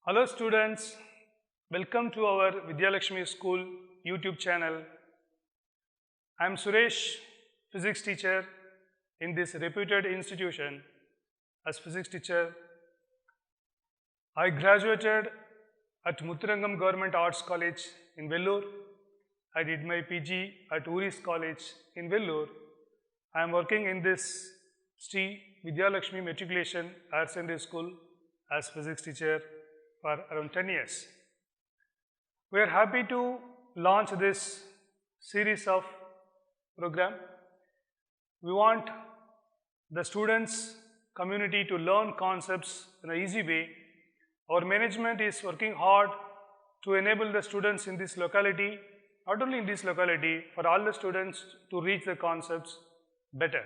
Hello students, welcome to our Vidyalakshmi School YouTube channel. I am Suresh, physics teacher in this reputed institution. As physics teacher, I graduated at Muthurangam Government Arts College in Vellore. I did my PG at Uris College in Vellore. I am working in this Sri Vidyalakshmi Matriculation Higher Secondary School as physics teacher for around 10 years. We are happy to launch this series of program. We want the students community to learn concepts in an easy way. Our management is working hard to enable the students in this locality, not only in this locality, for all the students to reach the concepts better.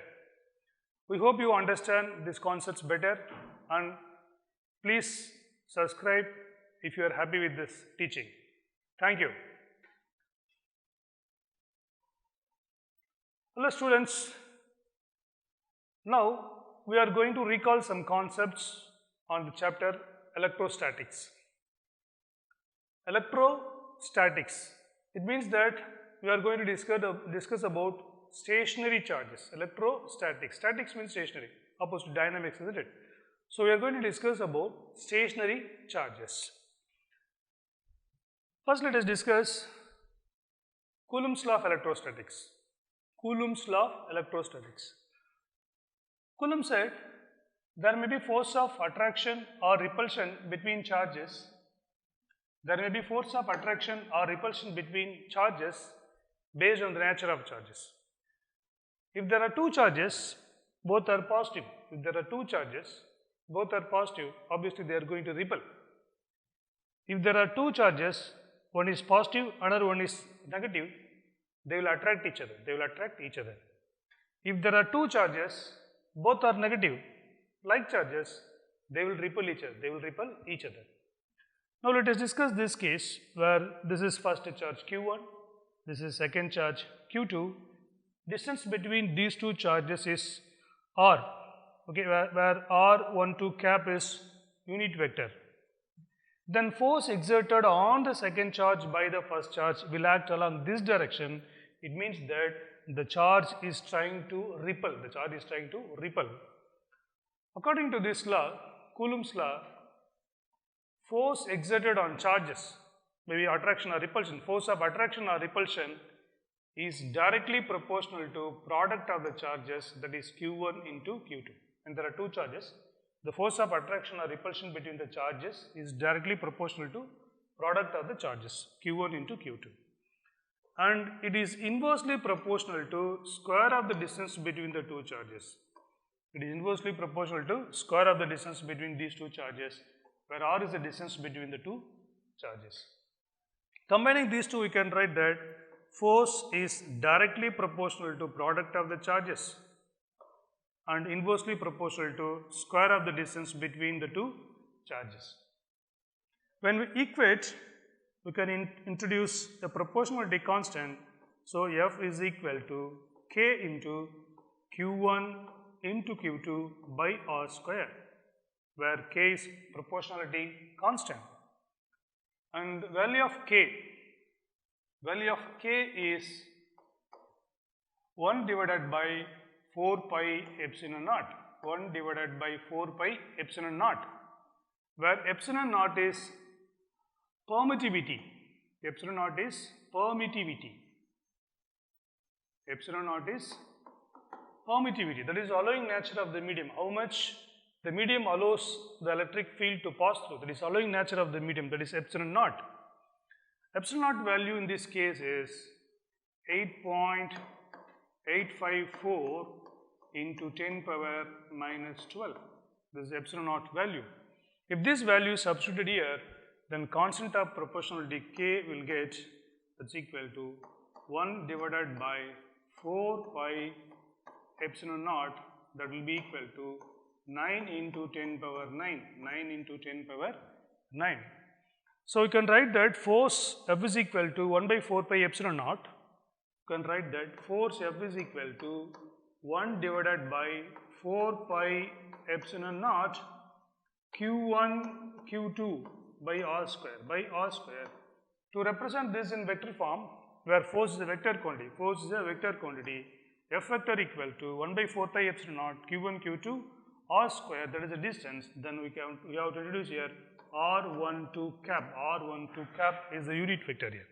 We hope you understand these concepts better, and please subscribe if you are happy with this teaching. Thank you. Hello students, now we are going to recall some concepts on the chapter electrostatics. Electrostatics, it means that we are going to discuss about stationary charges. Electrostatics, statics means stationary, opposed to dynamics, isn't it? So we are going to discuss about stationary charges. First let us discuss Coulomb's law of electrostatics. Coulomb's law of electrostatics. Coulomb said there may be force of attraction or repulsion between charges. There may be force of attraction or repulsion between charges based on the nature of charges. If there are two charges, both are positive. If there are two charges, both are positive, obviously they are going to repel. If there are two charges, one is positive, another one is negative, they will attract each other. If there are two charges, both are negative, like charges, they will repel each other. Now let us discuss this case where this is first charge Q1, this is second charge Q2. Distance between these two charges is R, okay, where R12 cap is unit vector. Then force exerted on the second charge by the first charge will act along this direction. It means that the charge is trying to repel. According to this law, Coulomb's law, force exerted on charges, maybe attraction or repulsion, force of attraction or repulsion is directly proportional to product of the charges, that is Q1 into Q2. And there are two charges. The force of attraction or repulsion between the charges is directly proportional to product of the charges, Q1 into Q2. And it is inversely proportional to square of the distance between the two charges. It is inversely proportional to square of the distance between these two charges, where R is the distance between the two charges. Combining these two, we can write that force is directly proportional to product of the charges and inversely proportional to square of the distance between the two charges. When we equate, we can introduce a proportionality constant. So F is equal to K into Q1 into Q2 by R square, where K is proportionality constant. And value of K is 1 divided by 4 pi epsilon naught, 1 divided by 4 pi epsilon naught, where epsilon naught is permittivity. Epsilon naught is permittivity. Epsilon naught is permittivity, that is allowing nature of the medium, how much the medium allows the electric field to pass through, that is allowing nature of the medium, that is epsilon naught. Epsilon naught value in this case is 8.854 into 10 power minus 12. This is epsilon naught value. If this value is substituted here, then constant of proportionality K will get, that's equal to 1 divided by 4 pi epsilon naught, that will be equal to 9 into 10 power 9, 9 into 10 power 9. So you can write that force F is equal to 1 by 4 pi epsilon naught. You can write that force F is equal to 1 divided by 4 pi epsilon naught Q1 Q2 by r square by r square. To represent this in vector form, where force is a vector quantity, F vector equal to 1 by 4 pi epsilon naught q1 q2 r square, that is the distance. Then we have to introduce here r12 cap. R12 cap is the unit vector here.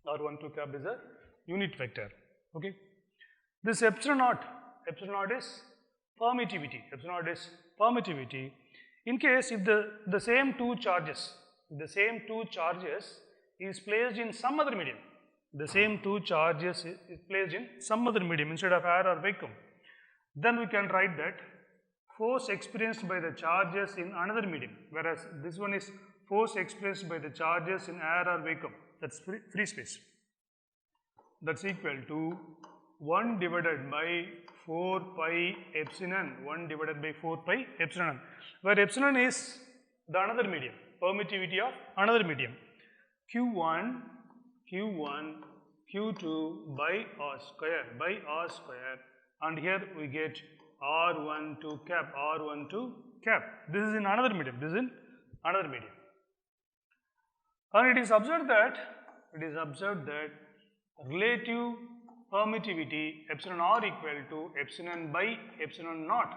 R12 cap is a unit vector. Okay. This epsilon naught is permittivity. Epsilon naught is permittivity. In case if the same two charges is placed in some other medium, instead of air or vacuum, then we can write that force experienced by the charges in another medium, whereas this one is force experienced by the charges in air or vacuum, that's free space. That's equal to 1 divided by 4 pi epsilon, 1 divided by 4 pi epsilon, where epsilon is the another medium, permittivity of another medium. Q1, Q2 by r square, and here we get R12 cap, This is in another medium, And it is observed that relative permittivity epsilon r equal to epsilon by epsilon naught,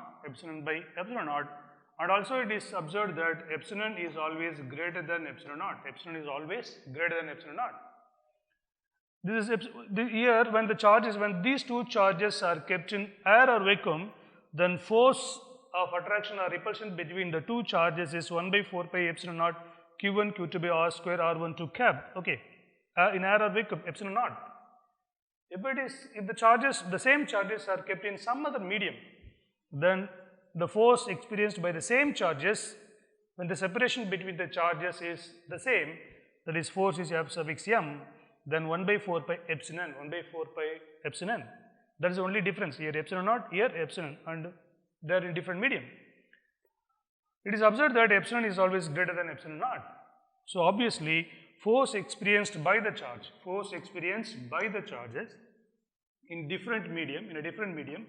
and also it is observed that epsilon is always greater than epsilon naught, This is here when these two charges are kept in air or vacuum, then force of attraction or repulsion between the two charges is 1 by 4 pi epsilon naught q1 q2 by r square r12 cap. Okay, in air or vacuum epsilon naught. If the same charges are kept in some other medium, then the force experienced by the same charges, when the separation between the charges is the same, that is force is F suffix m, then 1 by 4 pi epsilon, That is the only difference. Here epsilon naught, here epsilon, and they are in different medium. It is observed that epsilon is always greater than epsilon naught. So obviously, force experienced by the charges in a different medium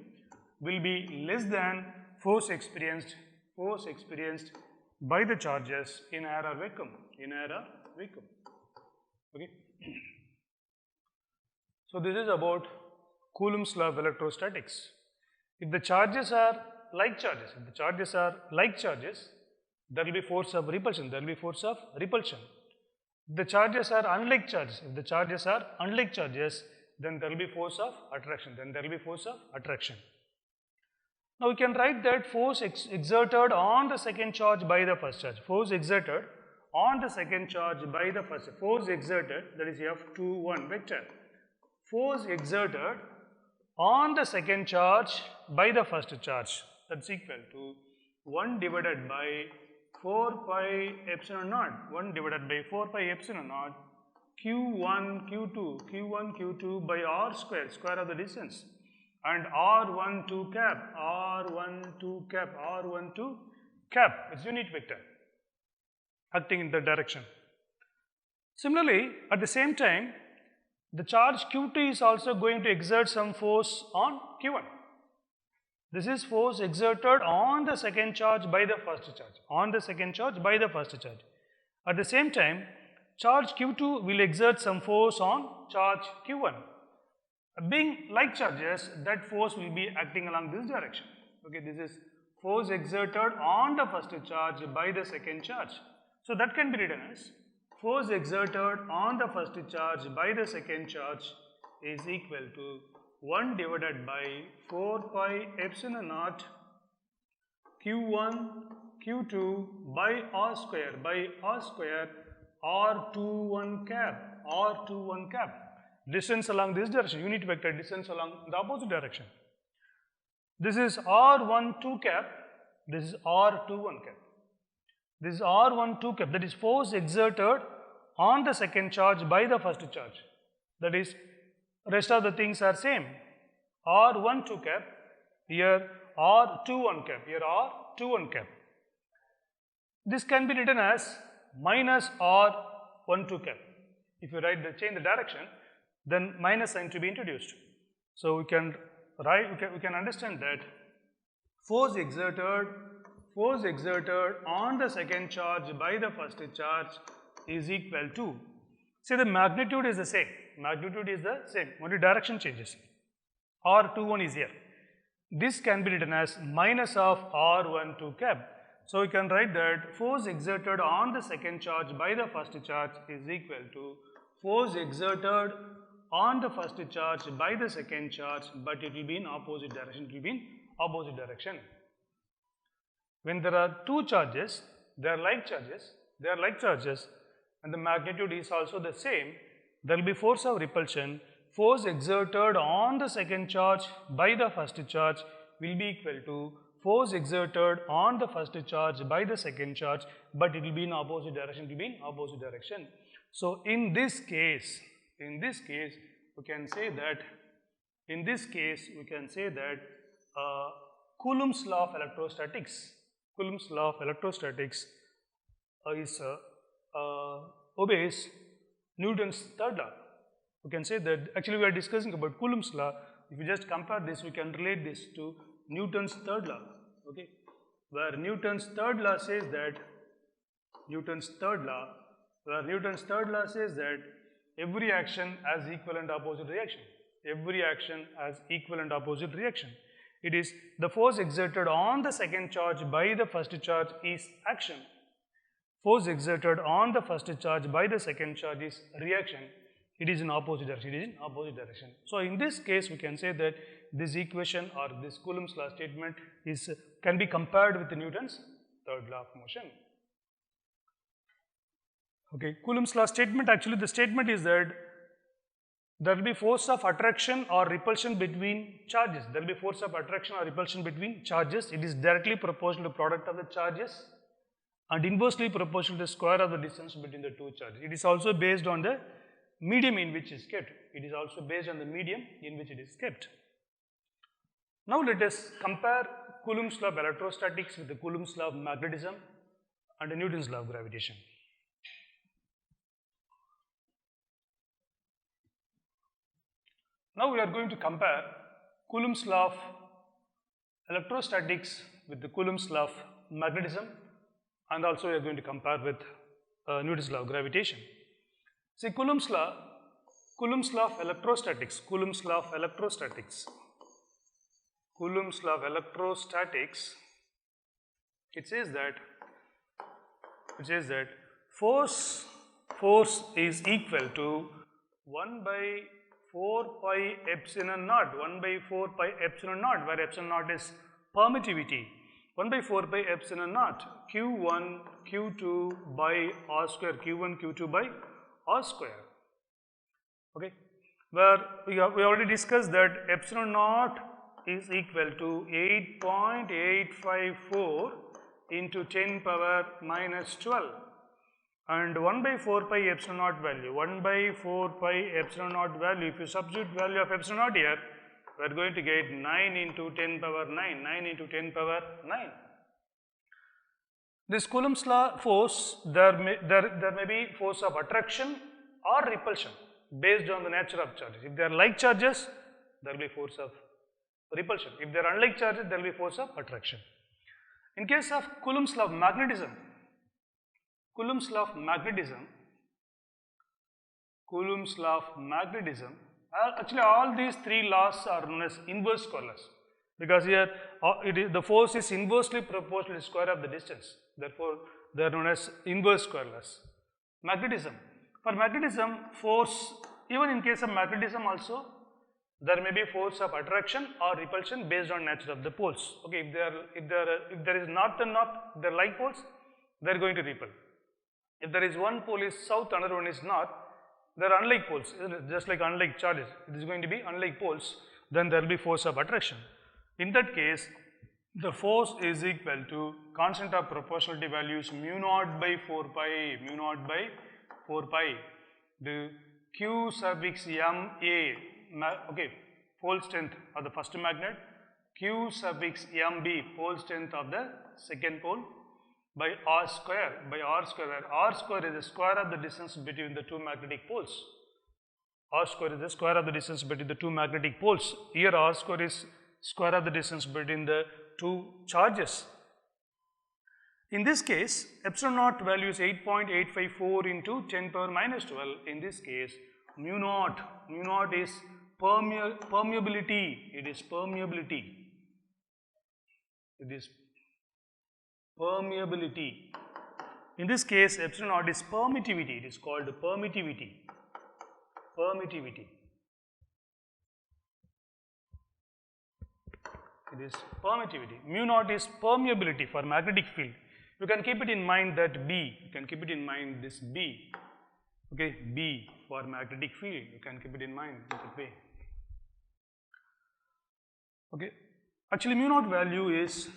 will be less than force experienced by the charges in air or vacuum. Okay. So this is about Coulomb's law of electrostatics. If the charges are like charges, there will be force of repulsion. If the charges are unlike charges, then there will be force of attraction. Now we can write that force exerted on the second charge by the first charge. Force exerted, that is F21 vector. Force exerted on the second charge by the first charge, that's equal to 1 divided by 4 pi epsilon naught, q1 q2 by r square of the distance, and r12 cap, it's unit vector acting in that direction. Similarly, at the same time, the charge q2 is also going to exert some force on q1. This is force exerted on the second charge by the first charge. At the same time, charge q2 will exert some force on charge q1. Being like charges, that force will be acting along this direction. Okay, this is force exerted on the first charge by the second charge. So that can be written as force exerted on the first charge by the second charge is equal to 1 divided by 4 pi epsilon naught q1 q2 by r square r21 cap. Distance along this direction, unit vector distance along the opposite direction. This is r12 cap, this is r21 cap. This is r12 cap, that is force exerted on the second charge by the first charge. That is, rest of the things are same. R12 cap, here R21 cap, This can be written as minus R12 cap. If you change the direction, then minus sign to be introduced. So we can understand that force exerted force exerted on the second charge by the first charge is equal to, see the magnitude is the same, only direction changes. R21 is here. This can be written as minus of R12 cap. So we can write that force exerted on the second charge by the first charge is equal to force exerted on the first charge by the second charge, but it will be in opposite direction. When there are two charges, they are like charges, and the magnitude is also the same, there will be force of repulsion. Force exerted on the second charge by the first charge will be equal to force exerted on the first charge by the second charge, but it will be in opposite direction. So in this case, we can say that Coulomb's law of electrostatics obeys Newton's third law. We can say that actually we are discussing about Coulomb's law. If you just compare this, we can relate this to Newton's third law, okay, where Newton's third law says that every action has equal and opposite reaction. It is the force exerted on the second charge by the first charge is action. Force exerted on the first charge by the second charge is reaction. It is in opposite direction. So in this case, we can say that this equation or this Coulomb's law statement can be compared with Newton's third law of motion. Okay, Coulomb's law statement, actually the statement is that there will be force of attraction or repulsion between charges. There will be force of attraction or repulsion between charges. It is directly proportional to product of the charges and inversely proportional to the square of the distance between the two charges. It is also based on the medium in which it is kept. Now let us compare Coulomb's law of electrostatics with the Coulomb's law of magnetism and Newton's law of gravitation. Now we are going to compare Coulomb's law of electrostatics with the Coulomb's law of magnetism, and also we are going to compare with Newton's law of gravitation. See, Coulomb's law of electrostatics, it says that force is equal to 1 by 4 pi epsilon naught, where epsilon naught is permittivity. 1 by 4 pi epsilon naught, Q1, Q2 by R square, Q1, Q2 by R square. Okay, where we already discussed that epsilon naught is equal to 8.854 into 10 power minus 12, and 1 by 4 pi epsilon naught value, if you substitute value of epsilon naught here, we are going to get 9 into 10 power 9. This Coulomb's law force, there may be force of attraction or repulsion based on the nature of charges. If they are like charges, there will be force of repulsion. If they are unlike charges, there will be force of attraction. In case of Coulomb's law of magnetism, actually all these three laws are known as inverse square laws, because here the force is inversely proportional to the square of the distance. Therefore, they are known as inverse square laws. For magnetism, force, even in case of magnetism also, there may be force of attraction or repulsion based on nature of the poles. Okay, if there is north and north, they are like poles, they are going to repel. If there is one pole is south, another one is north, they are unlike poles, just like unlike charges. It is going to be unlike poles, then there will be force of attraction. In that case, the force is equal to constant of proportionality values mu naught by 4 pi, the Q suffix m a, okay, pole strength of the first magnet, Q suffix m b, pole strength of the second pole, by R square, where R square is the square of the distance between the two magnetic poles. R square is the square of the distance between the two magnetic poles. Here R square is square of the distance between the two charges. In this case, epsilon naught value is 8.854 into 10 power minus 12. In this case, mu naught is permeability. It is permeability. It is permeability. In this case, epsilon naught is permittivity. It is called permittivity. Permittivity. It is permittivity. Mu naught is permeability for magnetic field. You can keep it in mind that B. You can keep it in mind this B. Okay, B for magnetic field. You can keep it in mind that way. Okay. Actually, mu naught value is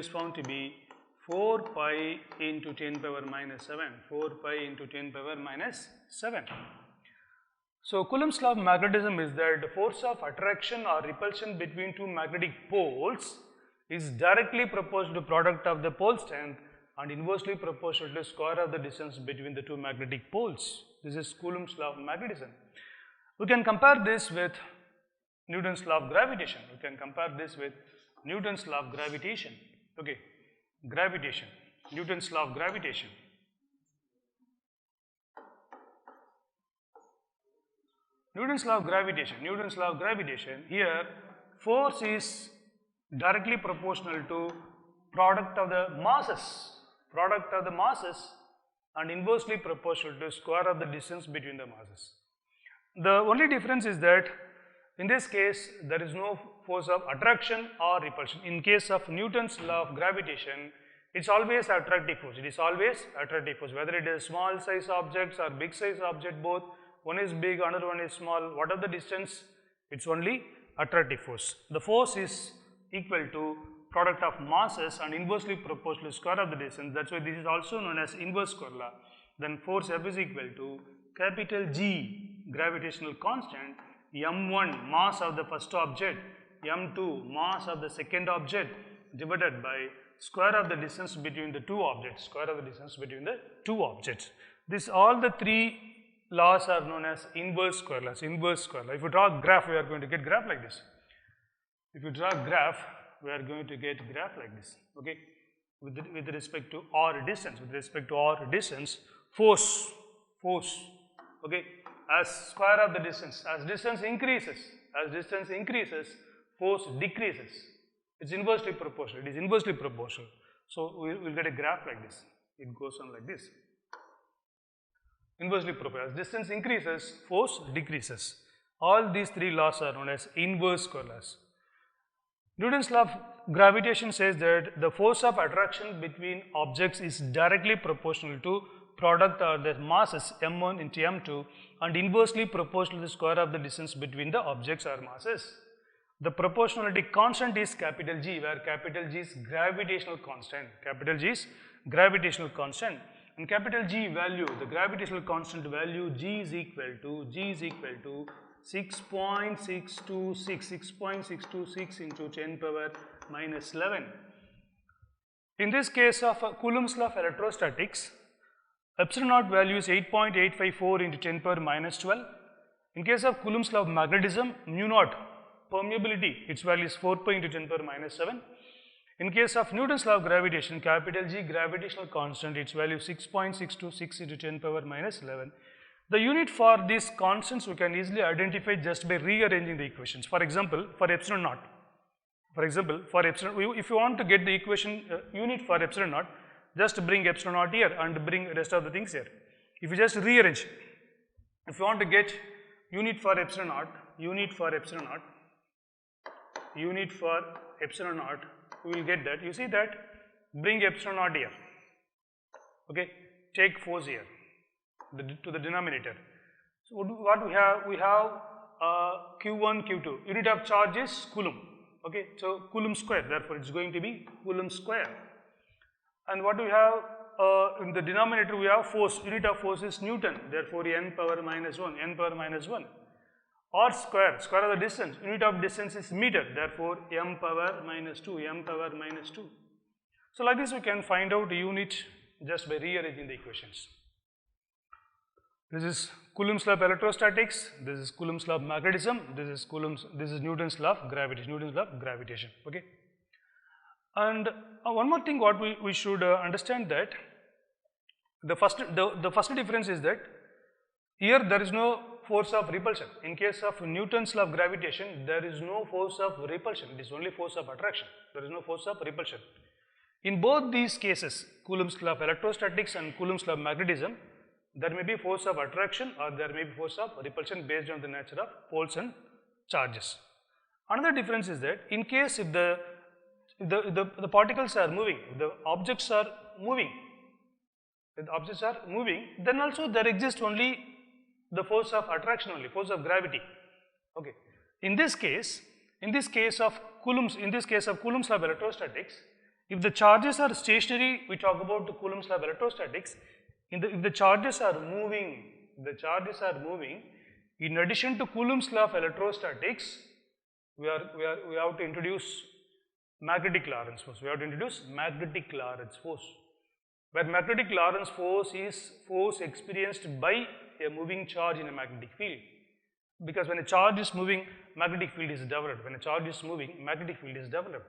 found to be 4 pi into 10 power minus 7. 4 pi into 10 power minus 7. So, Coulomb's law of magnetism is that the force of attraction or repulsion between two magnetic poles is directly proportional to product of the pole strength and inversely proportional to square of the distance between the two magnetic poles. This is Coulomb's law of magnetism. We can compare this with Newton's law of gravitation. We can compare this with Newton's law of gravitation. Okay, gravitation, Newton's law of gravitation. Newton's law of gravitation, here force is directly proportional to product of the masses and inversely proportional to square of the distance between the masses. The only difference is that in this case there is no force of attraction or repulsion. In case of Newton's law of gravitation, it is always attractive force. It is always attractive force, whether it is small size objects or big size object, both. One is big, another one is small. Whatever the distance, it is only attractive force. The force is equal to product of masses and inversely proportional to square of the distance. That is why this is also known as inverse square law. Then force F is equal to capital G, gravitational constant, m1 mass of the first object, m2 mass of the second object, divided by square of the distance between the two objects. This all the three laws are known as inverse square laws. If you draw a graph, we are going to get graph like this. If you draw a graph, we are going to get graph like this. Okay, with respect to r distance, force. Okay, as square of the distance, as distance increases, force decreases. It's inversely proportional. So we will get a graph like this. It goes on like this. Inversely proportional. As distance increases, force decreases. All these three laws are known as inverse square laws. Newton's law of gravitation says that the force of attraction between objects is directly proportional to product of the masses m1 into m2 and inversely proportional to the square of the distance between the objects or masses. The proportionality constant is capital G, where capital G is gravitational constant. And capital G value, the gravitational constant value G is equal to 6.626 into 10 power minus 11. In this case of Coulomb's law of electrostatics, epsilon naught value is 8.854 into 10 power minus 12. In case of Coulomb's law of magnetism, mu naught, permeability, its value is 4 pi into 10 power minus 7. In case of Newton's law of gravitation, capital G gravitational constant, its value 6.626 into 10 power minus 11. The unit for these constants we can easily identify just by rearranging the equations. For example, for epsilon naught, if you want to get the equation unit for epsilon naught, just bring epsilon naught here and bring rest of the things here. If you just rearrange, if you want to get unit for epsilon naught, we will get that. You see that, bring epsilon naught here, okay, take force here to the denominator. So what we have Q1, Q2, unit of charge is Coulomb, okay, so Coulomb square, therefore it is going to be Coulomb square. And what we have in the denominator, we have force, unit of force is Newton, therefore n power minus 1. R square of the distance, unit of distance is meter, therefore m power minus 2. So like this we can find out the unit just by rearranging the equations. This is Coulomb's law of electrostatics, this is Coulomb's law of magnetism, this is Newton's law of gravitation, okay. And one more thing what we should understand that the first difference is that here there is no force of repulsion. In case of Newton's law of gravitation, there is no force of repulsion, it is only force of attraction, there is no force of repulsion. In both these cases, Coulomb's law of electrostatics and Coulomb's law of magnetism, there may be force of attraction or there may be force of repulsion based on the nature of poles and charges. Another difference is that in case if the particles are moving, the objects are moving, then also there exists only the force of attraction only, force of gravity. Okay. In this case of Coulomb's law of electrostatics, if the charges are stationary, we talk about the Coulomb's law of electrostatics. If the charges are moving, in addition to Coulomb's law of electrostatics, we have to introduce magnetic Lorentz force. We have to introduce magnetic Lorentz force, where magnetic Lorentz force is force experienced by a moving charge in a magnetic field. Because when a charge is moving, magnetic field is developed. When a charge is moving, magnetic field is developed.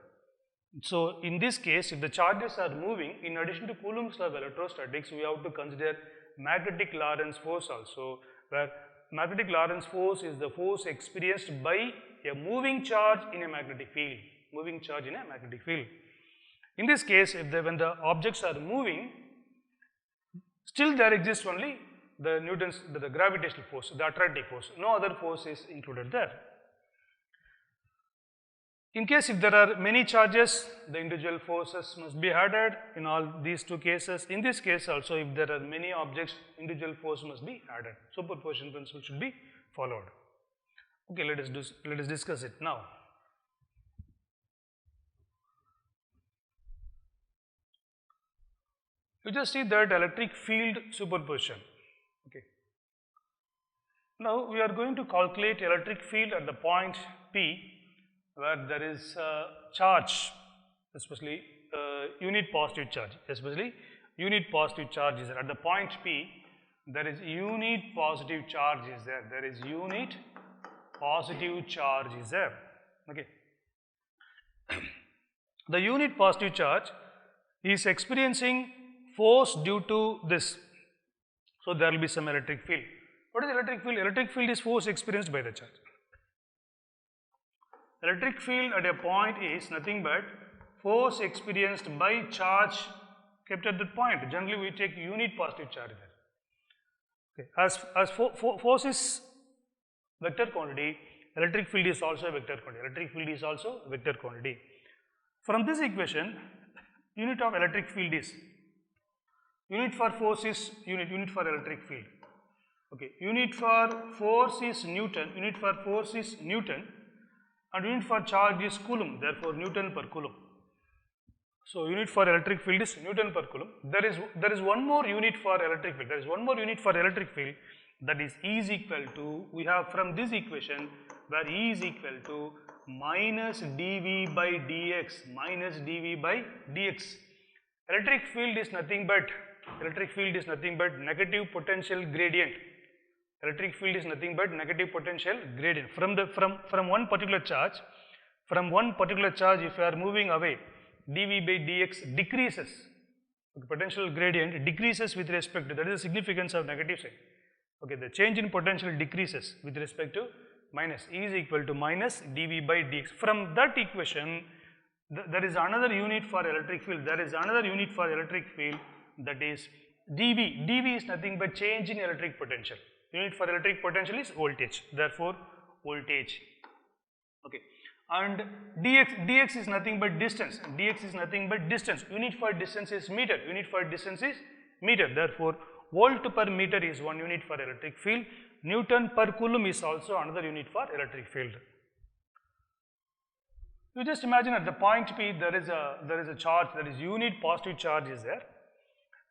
So in this case, if the charges are moving, in addition to Coulomb's law of electrostatics, we have to consider magnetic Lorentz force also, where magnetic Lorentz force is the force experienced by a moving charge in a magnetic field. In this case, when the objects are moving, still there exists only the gravitational force, the attractive force. No other force is included there. In case if there are many charges, the individual forces must be added in all these two cases. In this case also, if there are many objects, individual force must be added. Superposition principle should be followed. Okay, let us discuss it now. You just see that electric field superposition. Okay. Now we are going to calculate electric field at the point P, where there is charge, especially unit positive charge, is there. At the point P, there is unit positive charge is there. Okay. The unit positive charge is experiencing force due to this. So there will be some electric field. What is electric field? Electric field is force experienced by the charge. Electric field at a point is nothing but force experienced by charge kept at that point. Generally, we take unit positive charge there. Okay. As force is vector quantity, electric field is also a vector quantity. From this equation, unit of electric field is, unit for force is unit for electric field. Okay. Unit for force is Newton, and unit for charge is Coulomb, therefore Newton per Coulomb. So unit for electric field is Newton per Coulomb. There is one more unit for electric field. That is E is equal to, we have from this equation where E is equal to minus dV by dx. Electric field is nothing but negative potential gradient. From one particular charge, if you are moving away, dV by dx decreases. Okay, potential gradient decreases with respect to, that is the significance of negative sign. Okay, the change in potential decreases with respect to minus. E is equal to minus dV by dx. From that equation, there is another unit for electric field. That is dV. dV is nothing but change in electric potential. Unit for electric potential is voltage. Therefore, voltage. Okay. And dx is nothing but distance. Unit for distance is meter. Therefore, volt per meter is one unit for electric field. Newton per Coulomb is also another unit for electric field. You just imagine at the point P there is a charge, that is unit positive charge is there.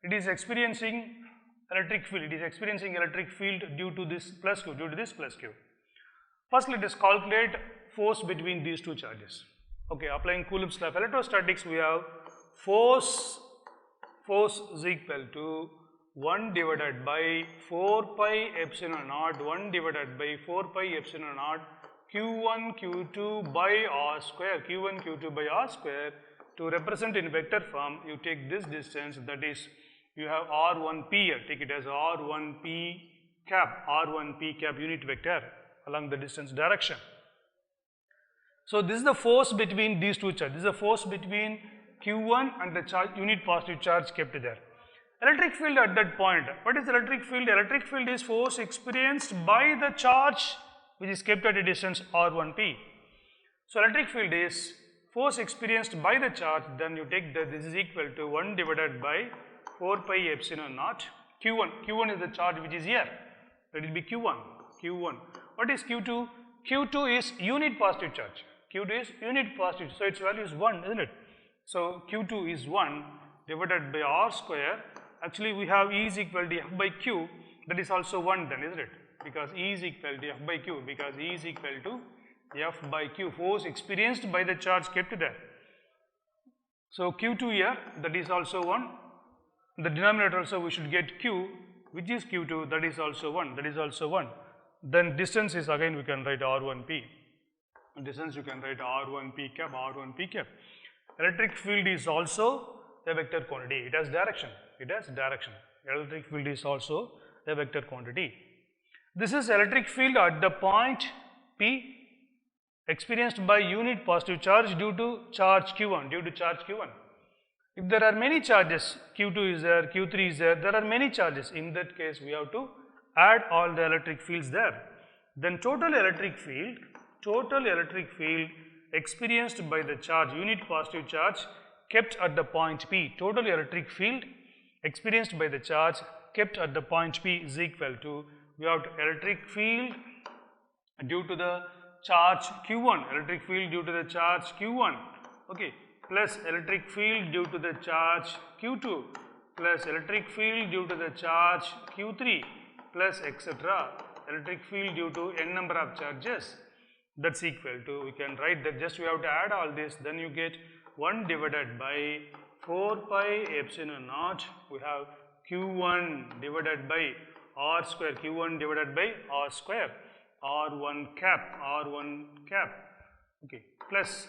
It is experiencing electric field. Due to this plus Q. First, let us calculate force between these two charges. Okay, applying Coulomb's law of electrostatics, we have force is equal to 1 divided by 4 pi epsilon naught, Q1 Q2 by R square, to represent in vector form, you take this distance, that is, you have r1p here, take it as r1p cap, r1p cap unit vector along the distance direction. So this is the force between these two charges. This is the force between q1 and the charge, unit positive charge kept there. Electric field at that point. What is electric field? Electric field is force experienced by the charge which is kept at a distance r1p. So electric field is force experienced by the charge, then you take that this is equal to 1 divided by 4 pi epsilon naught q1. q1 is the charge which is here. That will be q1. q1. What is q2? q2 is unit positive charge. q2 is unit positive, so its value is 1, isn't it? So q2 is 1 divided by r square. Actually, we have E is equal to F by Q, that is also 1 then, isn't it? Because E is equal to F by Q, because E is equal to F by Q, force experienced by the charge kept there. So Q2 here, that is also 1. In the denominator also we should get Q, which is Q2, that is also 1, that is also 1. Then distance is again we can write R1P. Distance you can write R1P cap, R1P cap. Electric field is also a vector quantity, it has direction. It has direction. Electric field is also a vector quantity. This is electric field at the point P experienced by unit positive charge due to charge Q1, due to charge Q1. If there are many charges, Q2 is there, Q3 is there are many charges. In that case, we have to add all the electric fields there. Then total electric field experienced by the charge, unit positive charge kept at the point P, total electric field experienced by the charge kept at the point P is equal to, we have to electric field due to the charge Q1, electric field due to the charge Q1, okay, plus electric field due to the charge Q2, plus electric field due to the charge Q3, plus etc. electric field due to n number of charges, that's equal to, we can write that, just we have to add all this, then you get 1 divided by 4 pi epsilon naught, we have Q1 divided by R square, Q1 divided by R square, R1 cap, okay, plus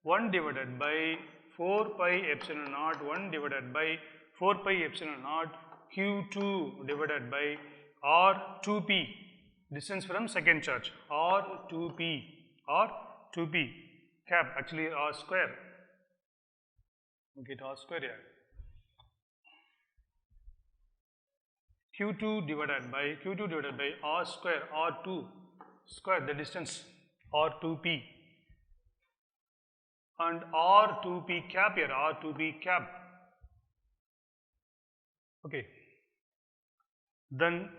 1 divided by 4 pi epsilon naught, 1 divided by 4 pi epsilon naught, Q2 divided by R2p, distance from second charge, R2p cap, actually R square. Okay, R square here. Q2 divided by R square, R2 square, the distance R2p, and R2p cap here, R2p cap. Okay. Then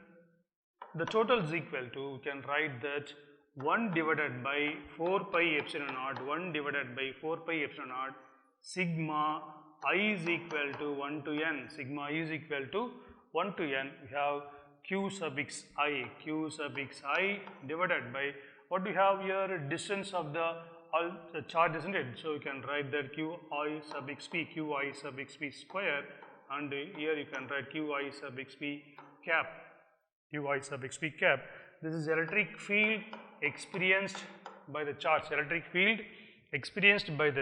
the total is equal to, we can write that 1 divided by 4 pi epsilon naught, 1 divided by 4 pi epsilon naught, sigma I is equal to 1 to n, sigma I is equal to 1 to n, we have q sub x I divided by, what we have here, distance of the all the charge, isn't it? So you can write that qi sub xp square, and here you can write qi sub xp cap, This is electric field experienced by the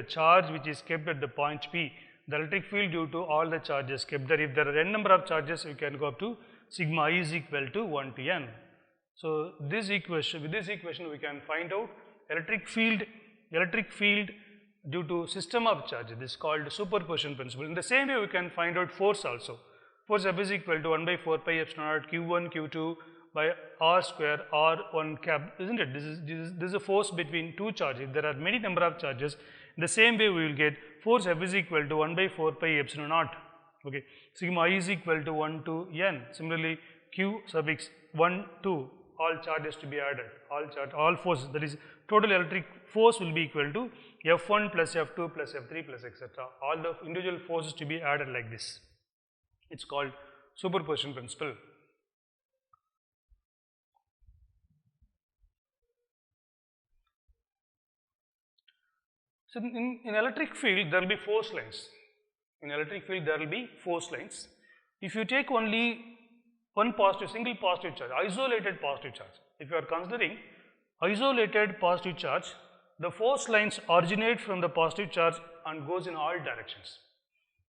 charge, which is kept at the point P. The electric field due to all the charges kept there. If there are n number of charges, you can go up to sigma I is equal to 1 to n. So this equation, with this equation we can find out electric field due to system of charges. This is called superposition principle. In the same way, we can find out force also. Force F is equal to 1 by 4 pi epsilon naught q1 q2 by r square r1 cap, isn't it? This is a force between two charges. There are many number of charges. In the same way, we will get force F is equal to 1 by 4 pi epsilon naught. Okay, sigma I is equal to 1 to n. Similarly, q sub x 1 2, all charges to be added, all forces, that is total electric force will be equal to F1 plus F2 plus F3 plus etc. All the individual forces to be added like this. It's called superposition principle. So in electric field there will be force lines. In electric field there will be force lines. If you take only one positive, single positive charge, isolated positive charge, if you are considering isolated positive charge, the force lines originate from the positive charge and goes in all directions.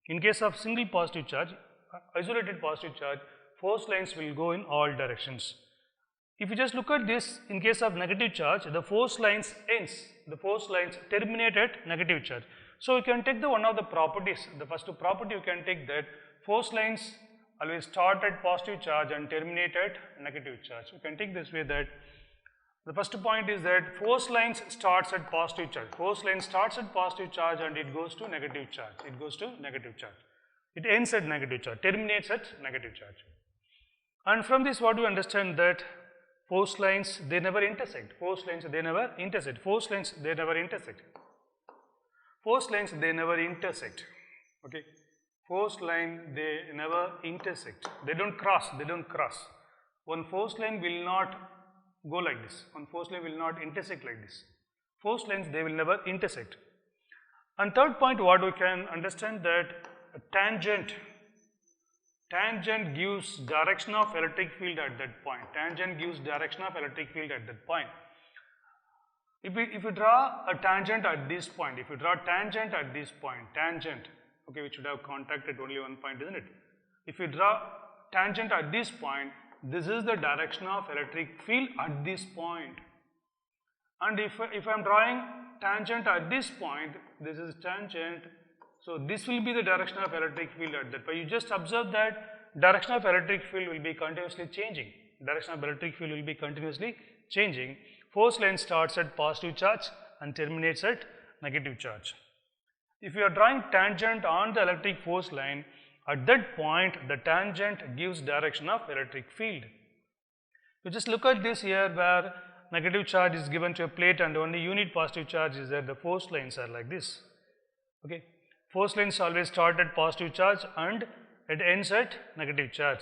In case of single positive charge, isolated positive charge, force lines will go in all directions. If you just look at this, in case of negative charge, the force lines ends, the force lines terminate at negative charge. So you can take the one of the properties, the first property you can take that force lines always start at positive charge and terminate at negative charge. You can take this way that the first point is that force lines starts at positive charge. Force line starts at positive charge and it goes to negative charge. It goes to negative charge. It ends at negative charge, terminates at negative charge. And from this what we understand that force lines, they never intersect. Force lines, they never intersect. Force lines, they never intersect. Force lines, they never intersect. Okay. Force line, they never intersect. They don't cross. They don't cross. One force line will not go like this. One force line will not intersect like this. Force lines, they will never intersect. And third point, what we can understand that a tangent gives direction of electric field at that point. Tangent gives direction of electric field at that point. If you draw a tangent at this point, if you draw tangent at this point, tangent, okay, which would have contact at only one point, isn't it? If you draw tangent at this point, this is the direction of electric field at this point. And if I am drawing tangent at this point, this is tangent, so this will be the direction of electric field at that point. You just observe that direction of electric field will be continuously changing. Direction of electric field will be continuously changing. Force line starts at positive charge and terminates at negative charge. If you are drawing tangent on the electric force line, at that point the tangent gives direction of electric field. You just look at this here where negative charge is given to a plate and only unit positive charge is there, the force lines are like this. Okay. Force lines always start at positive charge and it ends at negative charge.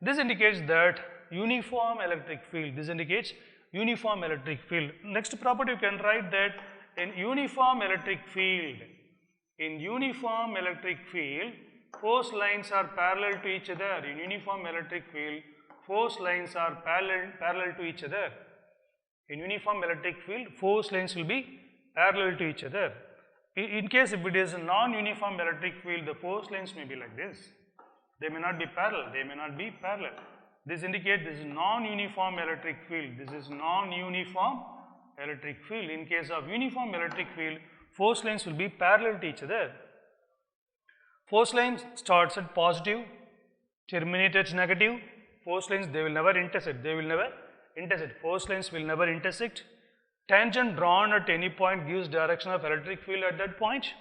This indicates that uniform electric field. This indicates uniform electric field. Next property you can write that in uniform electric field, force lines are parallel to each other. In uniform electric field, force lines are parallel to each other. In uniform electric field, force lines will be parallel to each other. In case if it is a non-uniform electric field, the force lines may be like this. They may not be parallel. They may not be parallel. This indicates this is non-uniform electric field. This is non-uniform electric field. In case of uniform electric field, force lines will be parallel to each other. Force lines starts at positive, terminates at negative. Force lines, they will never intersect. They will never intersect. Force lines will never intersect. Tangent drawn at any point gives direction of electric field at that point.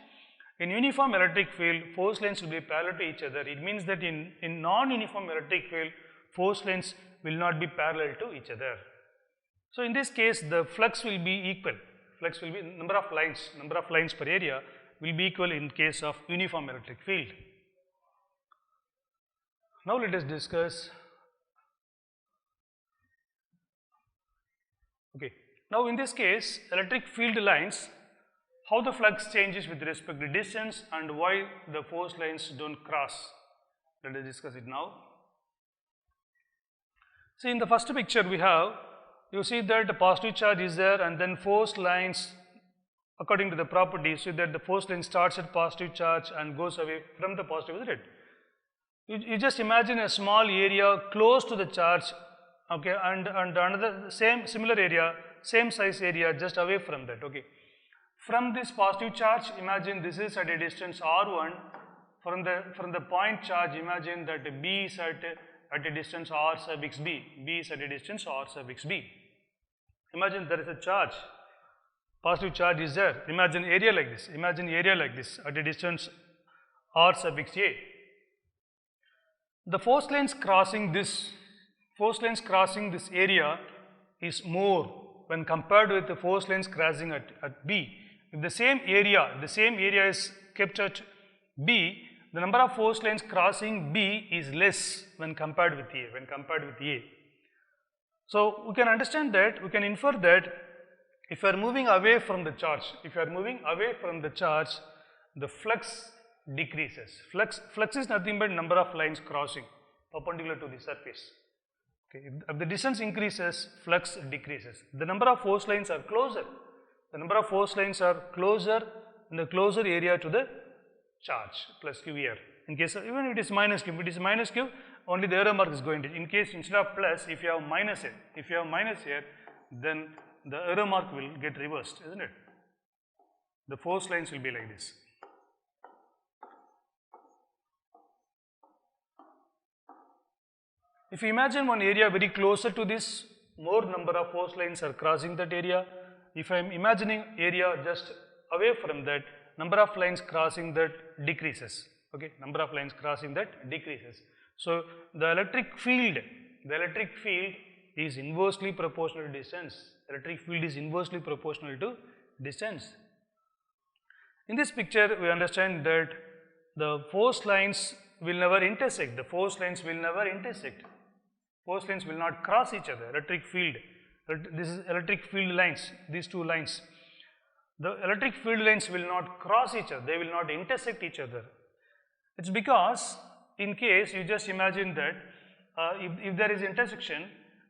In uniform electric field, force lines will be parallel to each other. It means that in non-uniform electric field, force lines will not be parallel to each other. So in this case, the flux will be equal. Flux will be number of lines per area will be equal in case of uniform electric field. Now let us discuss. Okay. Now in this case, electric field lines, how the flux changes with respect to distance and why the force lines don't cross. Let us discuss it now. See, in the first picture we have, you see that the positive charge is there and then force lines, according to the properties, see that the force line starts at positive charge and goes away from the positive, isn't it? You just imagine a small area close to the charge, okay, and another similar area, same size area just away from that, okay. From this positive charge, imagine this is at a distance r1. From the point charge, imagine that B is at a distance r sub x b. B is at a distance r sub x b. Imagine there is a charge. Positive charge is there. Imagine area like this. Imagine area like this at a distance r sub x a. The force lines crossing this area is more when compared with the force lines crossing at B. If the same area is kept at B, the number of force lines crossing B is less when compared with A. So we can understand that, we can infer that if you are moving away from the charge, the flux decreases. Flux is nothing but number of lines crossing perpendicular to the surface. Okay. If the distance increases, flux decreases. The number of force lines are closer. the closer area to the charge plus q here. In case of, even if it is minus q, if it is minus q, only the arrow mark is going to, in case instead of plus, if you have minus here, then the arrow mark will get reversed, isn't it? The force lines will be like this. If you imagine one area very closer to this, more number of force lines are crossing that area. If I am imagining area just away from that, number of lines crossing that decreases. Okay, number of lines crossing that decreases. So the electric field is inversely proportional to distance. Electric field is inversely proportional to distance. In this picture, we understand that the force lines will never intersect. The force lines will never intersect. Force lines will not cross each other. Electric field, this is electric field lines, these two lines. The electric field lines will not cross each other, they will not intersect each other. It's because, in case you just imagine that if there is intersection,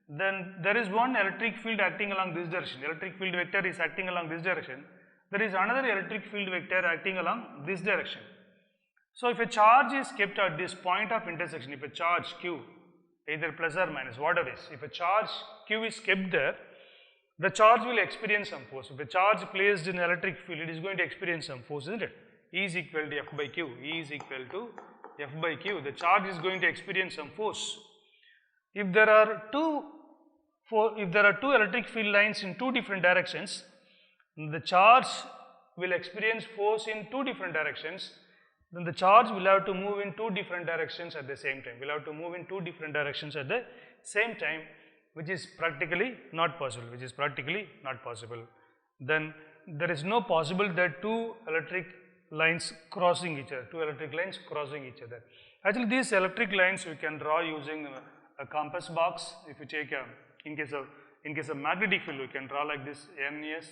then there is one electric field acting along this direction, electric field vector is acting along this direction, there is another electric field vector acting along this direction. So if a charge is kept at this point of intersection, if a charge q, either plus or minus, whatever it is, if a charge q is kept there, the charge will experience some force. If a charge placed in electric field, it is going to experience some force, isn't it? E is equal to F by Q, E is equal to F by Q. The charge is going to experience some force. If there are two electric field lines in two different directions, the charge will experience force in two different directions. Then the charge will have to move in two different directions at the same time. Will have to move in two different directions at the same time, which is practically not possible. Then there is no possible that two electric lines crossing each other. Actually, these electric lines we can draw using a compass box. If you take in case of magnetic field, we can draw like this NS,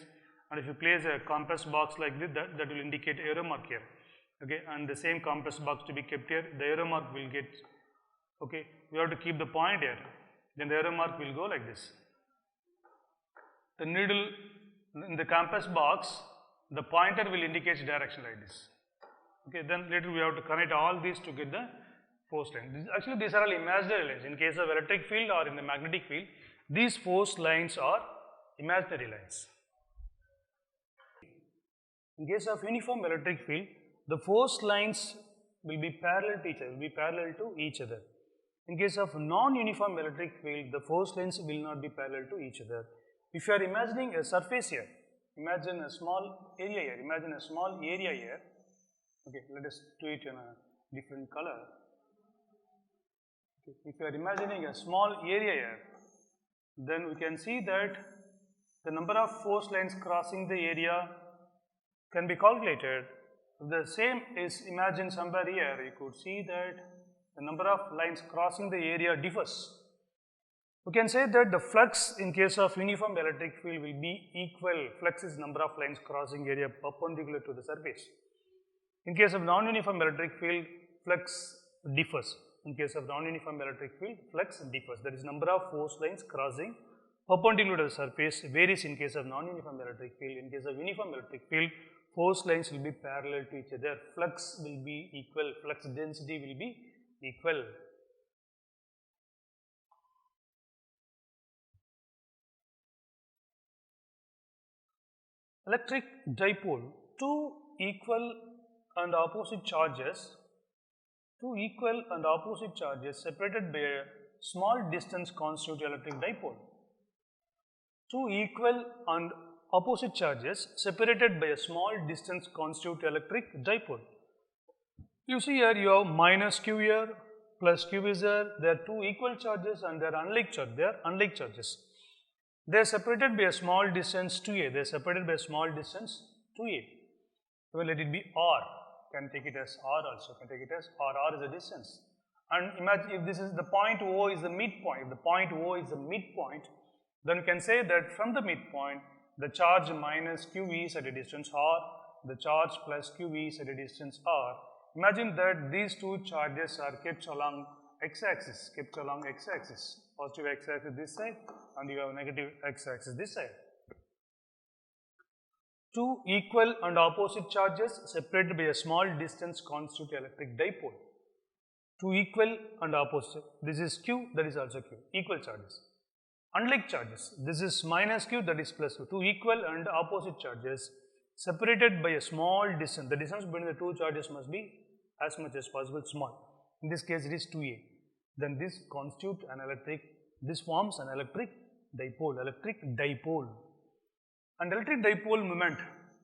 and if you place a compass box like this, that will indicate arrow mark here. Okay, and the same compass box to be kept here, the arrow mark will get, okay, we have to keep the point here, then the arrow mark will go like this. The needle in the compass box, the pointer will indicate direction like this. Okay, then later we have to connect all these to get the force line. Actually, these are all imaginary lines. In case of electric field or in the magnetic field, these force lines are imaginary lines. In case of uniform electric field, the force lines will be parallel to each other. In case of non-uniform electric field, the force lines will not be parallel to each other. If you are imagining a surface here, imagine a small area here, okay, let us do it in a different color. Okay. If you are imagining a small area here, then we can see that the number of force lines crossing the area can be calculated. If the same is imagined somewhere here, you could see that the number of lines crossing the area differs. We can say that the flux in case of uniform electric field will be equal. Flux is number of lines crossing area perpendicular to the surface. In case of non-uniform electric field, flux differs. In case of non-uniform electric field, flux differs. That is, number of force lines crossing perpendicular to the surface varies in case of non-uniform electric field. In case of uniform electric field, force lines will be parallel to each other. Flux will be equal. Flux density will be equal. Electric dipole, two equal and opposite charges separated by a small distance constitute electric dipole. Two equal and opposite charges separated by a small distance constitute electric dipole. You see here you have minus q here, plus q is there. They are two equal charges and they are unlike charges. They are separated by a small distance 2a. They are separated by a small distance 2a. Well, let it be r. Can take it as r also. Can take it as r. R is the distance. And imagine if this is the point O is the midpoint. If the point O is the midpoint, then we can say that from the midpoint, the charge minus q is at a distance r. The charge plus q is at a distance r. Imagine that these two charges are kept along x-axis. Positive x-axis this side, and you have negative x-axis this side. Two equal and opposite charges separated by a small distance constitute electric dipole. Two equal and opposite, this is Q, that is also Q, equal charges. Unlike charges, this is minus Q, that is plus Q. Two equal and opposite charges separated by a small distance. The distance between the two charges must be as much as possible small. In this case, it is 2a. Then this constitutes an electric, this forms an electric dipole, And electric dipole moment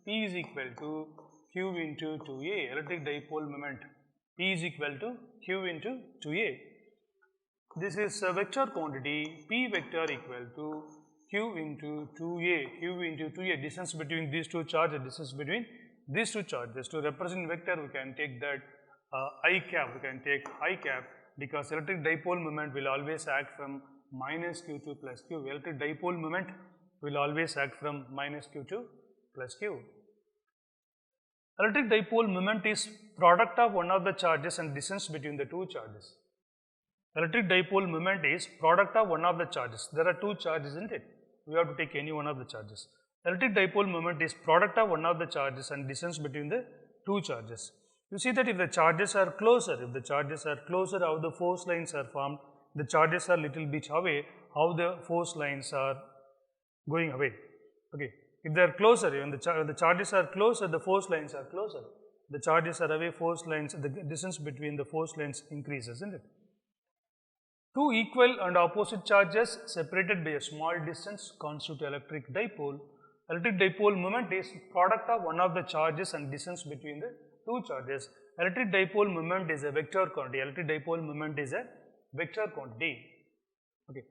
P is equal to Q into 2a. Electric dipole moment P is equal to Q into 2a. This is a vector quantity P vector equal to Q into 2a, distance between these two charges, To represent vector, we can take that I cap, because electric dipole moment will always act from minus Q to plus Q. Electric dipole moment will always act from minus Q to plus Q. Electric dipole moment is product of one of the charges and distance between the two charges. Electric dipole moment is product of one of the charges. There are two charges, isn't it? We have to take any one of the charges. Electric dipole moment is product of one of the charges and distance between the two charges. You see that if the charges are closer, how the force lines are formed, the charges are little bit away, how the force lines are going away. Okay. If they are closer, when the charges are closer, the force lines are closer. The charges are away, force lines, the distance between the force lines increases, isn't it? Two equal and opposite charges separated by a small distance constitute electric dipole. Electric dipole moment is product of one of the charges and distance between the two charges. Electric dipole moment is a vector quantity. Okay.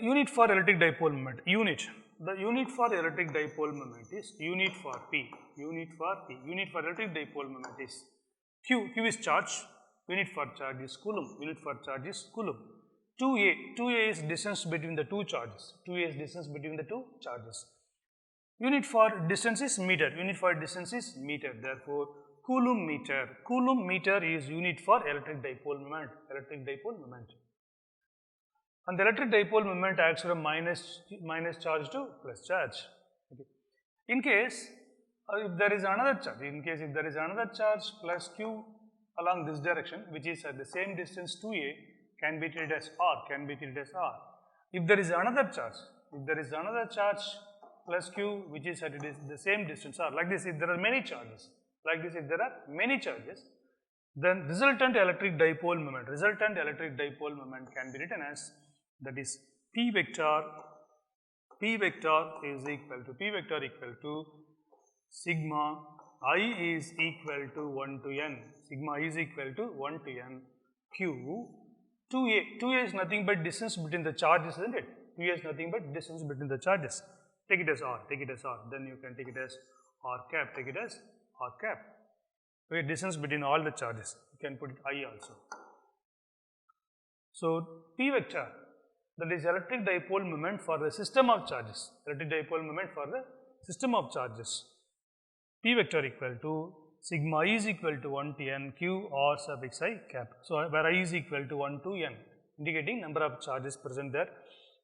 Unit for electric dipole moment. The unit for electric dipole moment is unit for P. Unit for electric dipole moment is Q. Q is charge. Unit for charge is Coulomb. 2a is distance between the two charges. Unit for distance is meter. Therefore, Coulomb meter is unit for electric dipole moment. And the electric dipole moment acts from minus charge to plus charge. Okay. In case if there is another charge, plus Q along this direction, which is at the same distance 2a, can be treated as R. If there is another charge, plus Q, which is at the same distance R, like this, if there are many charges, then resultant electric dipole moment can be written as, that is P vector is equal to sigma I is equal to 1 to n. Q 2a is nothing but distance between the charges, isn't it? Take it as R. Then you can take it as R cap. Okay, distance between all the charges. You can put it I also. So P vector, that is electric dipole moment for the system of charges. P vector equal to sigma I is equal to 1 to n Q R suffix I cap. So where I is equal to 1 to n, indicating number of charges present there.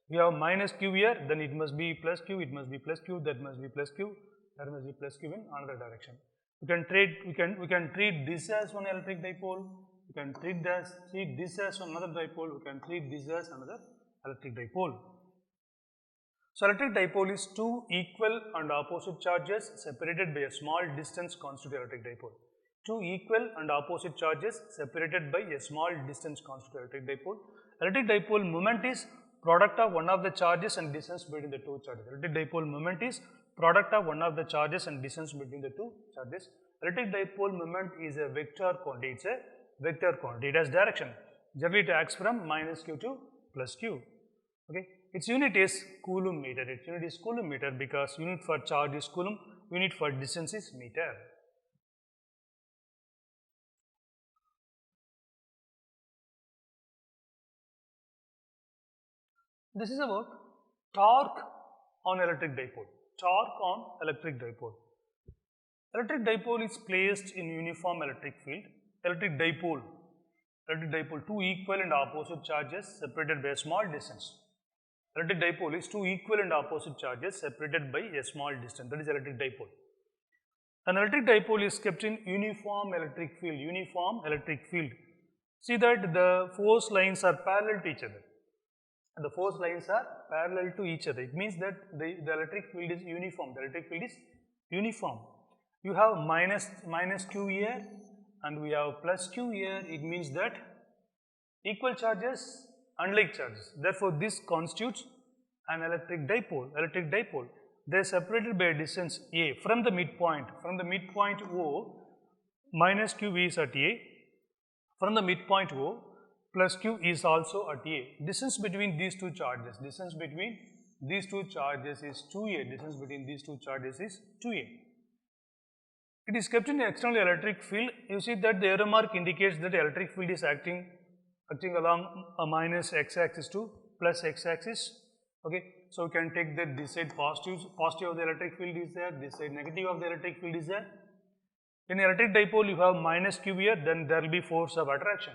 We have minus Q here, then it must be plus Q, that must be plus Q, there must be plus Q in another direction. We can treat this as one electric dipole, we can treat this as another dipole, we can treat this as another electric dipole. So electric dipole is two equal and opposite charges separated by a small distance constitute electric dipole. Two equal and opposite charges separated by a small distance constitute electric dipole. Electric dipole moment is product of one of the charges and distance between the two charges. Electric dipole moment is product of one of the charges and distance between the two charges. Electric dipole moment is a vector quantity. It has direction. Generally it acts from minus Q to plus Q. Okay. Its unit is Coulomb meter. Because unit for charge is Coulomb, unit for distance is meter. This is about torque on electric dipole. Electric dipole is placed in uniform electric field. Electric dipole, two equal and opposite charges separated by a small distance. Electric dipole is two equal and opposite charges separated by a small distance. That is electric dipole. An electric dipole is kept in uniform electric field. Uniform electric field. See that the force lines are parallel to each other. The force lines are parallel to each other. It means that the electric field is uniform. The electric field is uniform. You have minus q here and we have plus q here. It means that equal charges, unlike charges. Therefore, this constitutes an electric dipole. Electric dipole. They are separated by a distance a from the midpoint. From the midpoint O, minus q is at a. From the midpoint O, plus q is also at a. Distance between these two charges. Distance between these two charges is 2a. Distance between these two charges is 2a. It is kept in the external electric field. You see that the arrow mark indicates that the electric field is acting along a minus x-axis to plus x-axis. Okay, so we can take that this side positive of the electric field is there, this side negative of the electric field is there. In electric dipole, you have minus q here, then there will be force of attraction.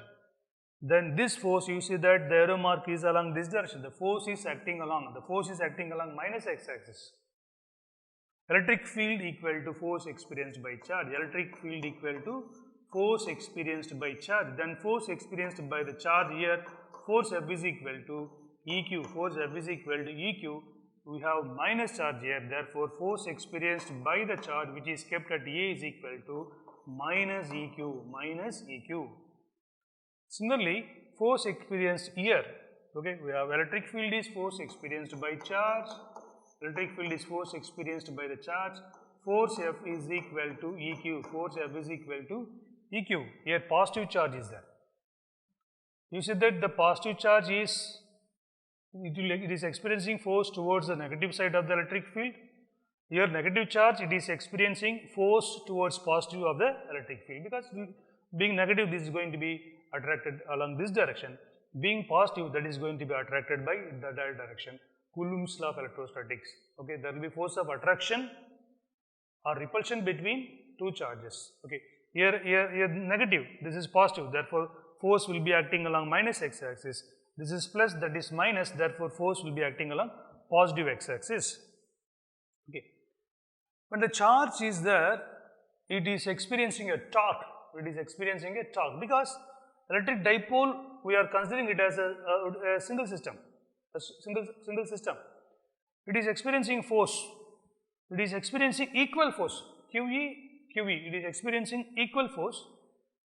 Then this force, you see that the arrow mark is along this direction. The force is acting along minus x-axis. Electric field equal to force experienced by charge. Electric field equal to force experienced by charge. Then force experienced by the charge here, force F is equal to EQ. Force F is equal to EQ. We have minus charge here. Therefore, force experienced by the charge which is kept at A is equal to minus EQ. Similarly, force experienced here. Okay, we have electric field is force experienced by charge. Electric field is force experienced by the charge. Force F is equal to EQ. Force F is equal to EQ. Here positive charge is there. You see that the positive charge is, it is experiencing force towards the negative side of the electric field. Here negative charge, it is experiencing force towards positive of the electric field, because being negative, this is going to be attracted along this direction. Being positive, that is going to be attracted by the direction. Coulomb's law of electrostatics. Okay, there will be force of attraction or repulsion between two charges. Okay, here negative, this is positive, therefore force will be acting along minus x-axis. This is plus, that is minus, therefore force will be acting along positive x-axis. Okay, when the charge is there, it is experiencing a torque. It is experiencing a torque because electric dipole, we are considering it as a single system. A single system. It is experiencing force. It is experiencing equal force. QE. It is experiencing equal force.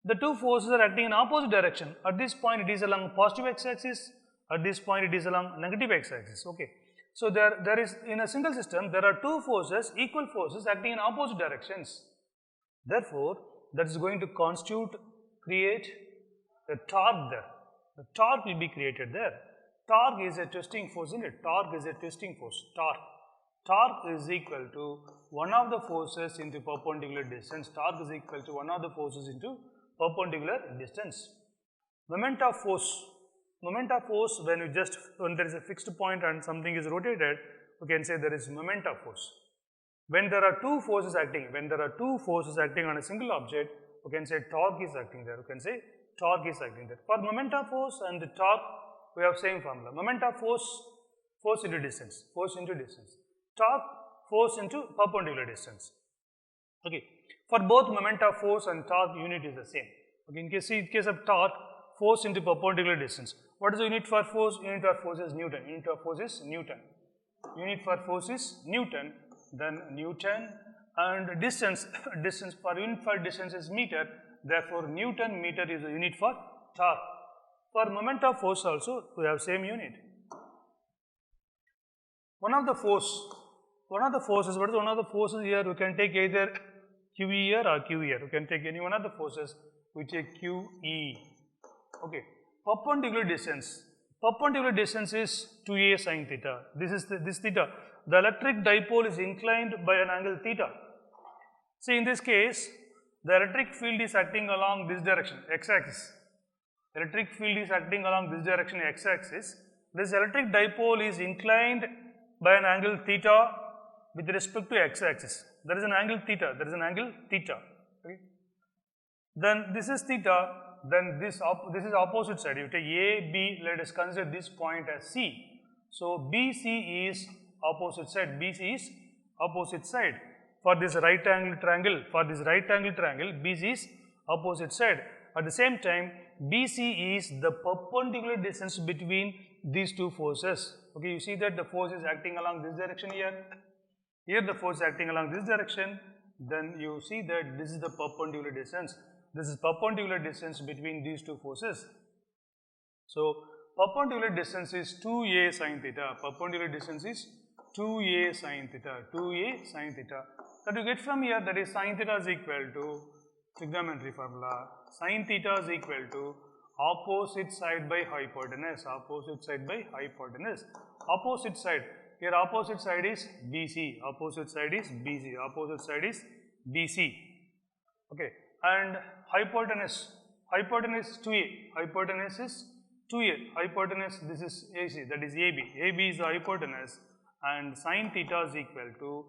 The two forces are acting in opposite direction. At this point, it is along positive x-axis. At this point, it is along negative x-axis. Okay. So there is, in a single system, there are two forces, equal forces acting in opposite directions. Therefore, that is going to create a torque there. The torque will be created there. Torque is a twisting force, isn't it? Torque is a twisting force. Torque is equal to one of the forces into perpendicular distance. Torque is equal to one of the forces into perpendicular distance. Moment of force. Moment of force, when there is a fixed point and something is rotated, we can say there is moment of force. When there are two forces acting, on a single object, we can say torque is acting there. We can say torque is acting there. For moment of force and the torque, we have same formula. Moment of force, force into distance. Torque, force into perpendicular distance. Okay. For both moment of force and torque, unit is the same. Okay. In case of torque, force into perpendicular distance. What is the unit for force? Unit for force is Newton. Unit for force is Newton. Then Newton, and distance for unit for distance is meter. Therefore, Newton meter is the unit for torque. For moment of force also, we have same unit. One of the forces, what is one of the forces here? We can take either QE here or Q here. We can take any one of the forces. We take QE. Okay. Perpendicular distance. Perpendicular distance is 2a sin theta. This is this theta. The electric dipole is inclined by an angle theta. See, in this case, the electric field is acting along this direction, x-axis. Electric field is acting along this direction, x-axis. This electric dipole is inclined by an angle theta with respect to x-axis. There is an angle theta. Okay. Then this is theta. Then this is opposite side. You take A, B. Let us consider this point as C. So BC is opposite side. BC is opposite side. For this right angle triangle, BC is opposite side. At the same time, BC is the perpendicular distance between these two forces. Okay, you see that the force is acting along this direction here. Here the force is acting along this direction. Then you see that this is the perpendicular distance. This is perpendicular distance between these two forces. So perpendicular distance is 2a sin theta. Perpendicular distance is 2a sin theta. 2a sin theta. That you get from here, that is sin theta is equal to trigonometry formula. Sin theta is equal to opposite side by hypotenuse. Opposite side by hypotenuse. Opposite side. Here opposite side is BC. Opposite side is BC. Opposite side is BC. Okay. And hypotenuse. Hypotenuse is 2a. Hypotenuse is 2a. Hypotenuse, this is AC, that is AB. AB is the hypotenuse, and sin theta is equal to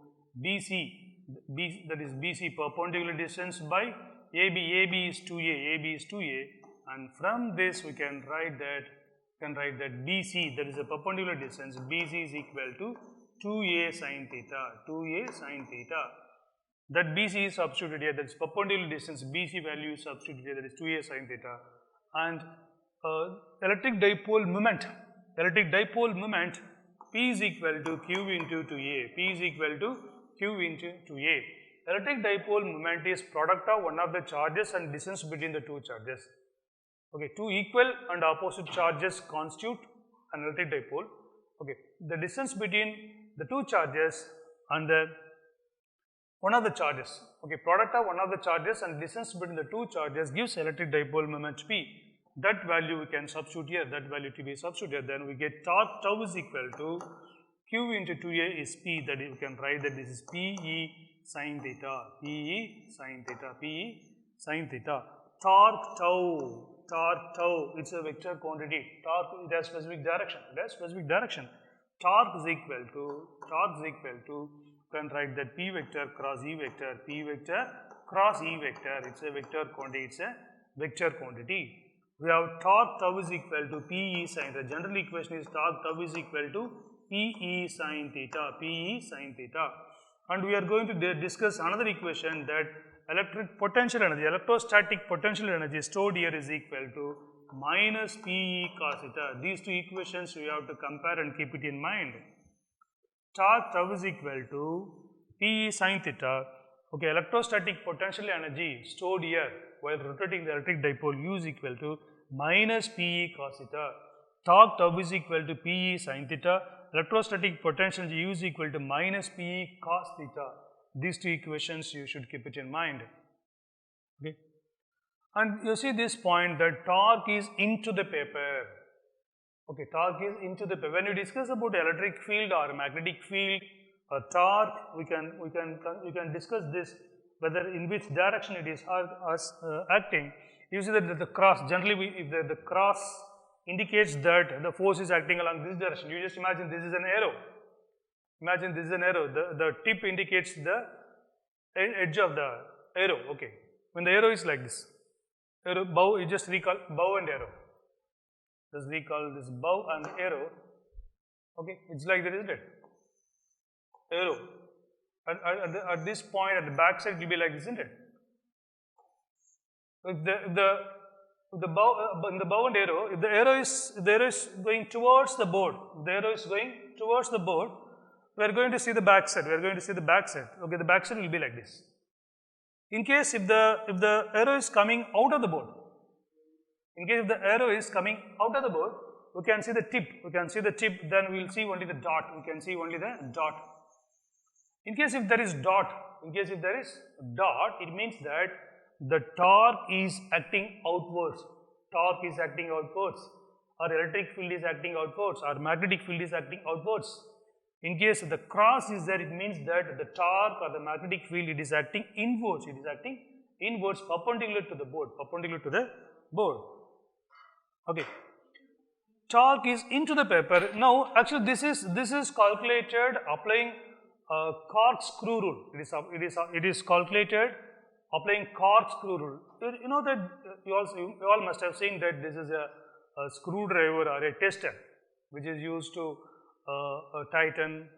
BC. That is BC, perpendicular distance by AB. AB is 2a. AB is 2a. And from this we can write that BC, that is a perpendicular distance, BC is equal to 2a sin theta. 2a sin theta. That BC is substituted here, that is perpendicular distance, BC value is substituted here, that is 2a sin theta. And electric dipole moment, P is equal to Q into 2a. P is equal to Q into 2a. Electric dipole moment is product of one of the charges and distance between the two charges. Okay, two equal and opposite charges constitute an electric dipole. Okay, the distance between the two charges and the one of the charges. Okay, product of one of the charges and distance between the two charges gives electric dipole moment P. That value we can substitute here, that value to be substituted, then we get torque tau is equal to Q into 2a is P, that is, we can write that this is PE sin theta, PE sin theta, PE sin theta. Torque tau, it's a vector quantity. Torque, it has specific direction. Torque is equal to, you can write that P vector cross E vector, P vector cross E vector, it's a vector quantity, We have torque tau is equal to PE sin theta. General equation is torque tau is equal to PE sin theta, And we are going to discuss another equation, that electrostatic potential energy stored here is equal to minus PE cos theta. These two equations we have to compare and keep it in mind. Torque tau is equal to PE sin theta. Okay, electrostatic potential energy stored here while rotating the electric dipole U is equal to minus PE cos theta. Torque tau is equal to PE sin theta. Electrostatic potential energy U is equal to minus PE cos theta. These two equations you should keep it in mind. Okay. And you see this point, that torque is into the paper. Okay, torque is into the paper. When you discuss about electric field or magnetic field or torque, we can discuss this, whether in which direction it is acting. You see that the cross, generally if the cross indicates that the force is acting along this direction. You just imagine this is an arrow. The tip indicates the edge of the arrow. Okay, when the arrow is like this, bow, you just recall bow and arrow. Just recall this bow and arrow. Okay, it's like that, isn't it? Arrow. At this point, at the back side, it will be like this, isn't it? If the bow and arrow, if the arrow is going towards the board, we are going to see the back side. Okay, the back side will be like this. In case if the arrow is coming out of the board, we can see the tip. Then we will see only the dot. In case if there is dot, it means that the torque is acting outwards. Or electric field is acting outwards, or magnetic field is acting outwards. In case the cross is there, it means that the torque or the magnetic field, it is acting inwards. Perpendicular to the board. Okay. Torque is into the paper. Now, actually, this is calculated applying corkscrew rule. It is calculated applying corkscrew rule. You know that you all must have seen that this is a screwdriver or a tester, which is used to tighten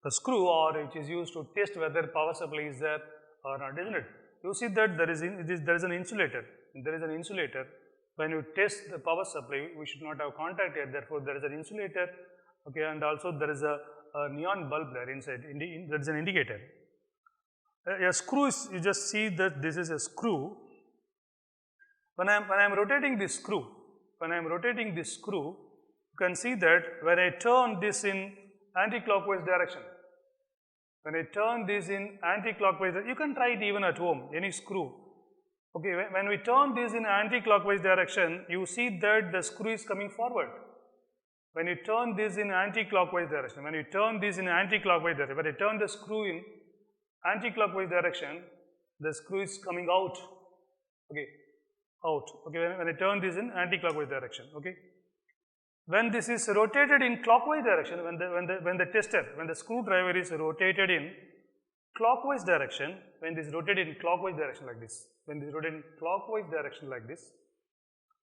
a screw, or which is used to test whether power supply is there or not, isn't it? You see that there is an insulator. There is an insulator. When you test the power supply, we should not have contact here. Therefore, there is an insulator. Okay, and also there is a neon bulb there inside. There is an indicator. A screw is, you just see that this is a screw. When I am rotating this screw, you can see that when I turn this in anti-clockwise direction, you can try it even at home, any screw. Okay, when we turn this in anti-clockwise direction, you see that the screw is coming forward. When you turn this in anti-clockwise direction, when I turn the screw in anti-clockwise direction, the screw is coming out. Okay, out. Okay, when I turn this in anti-clockwise direction. Okay, when this is rotated in clockwise direction, when the screwdriver is rotated in clockwise direction, when this is rotated in clockwise direction like this,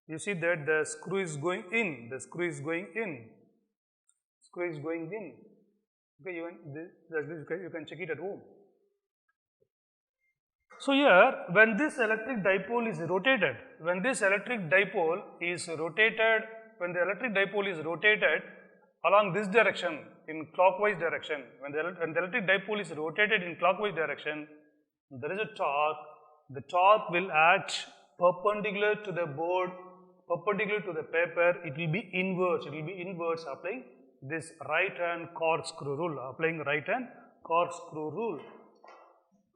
you see that the screw is going in. Okay, you can check it at home. So here, when this electric dipole is rotated, when the electric dipole is rotated along this direction, in clockwise direction, when the electric dipole is rotated in clockwise direction, there is a torque. The torque will act perpendicular to the board, perpendicular to the paper. It will be inverse. Applying this right hand corkscrew rule.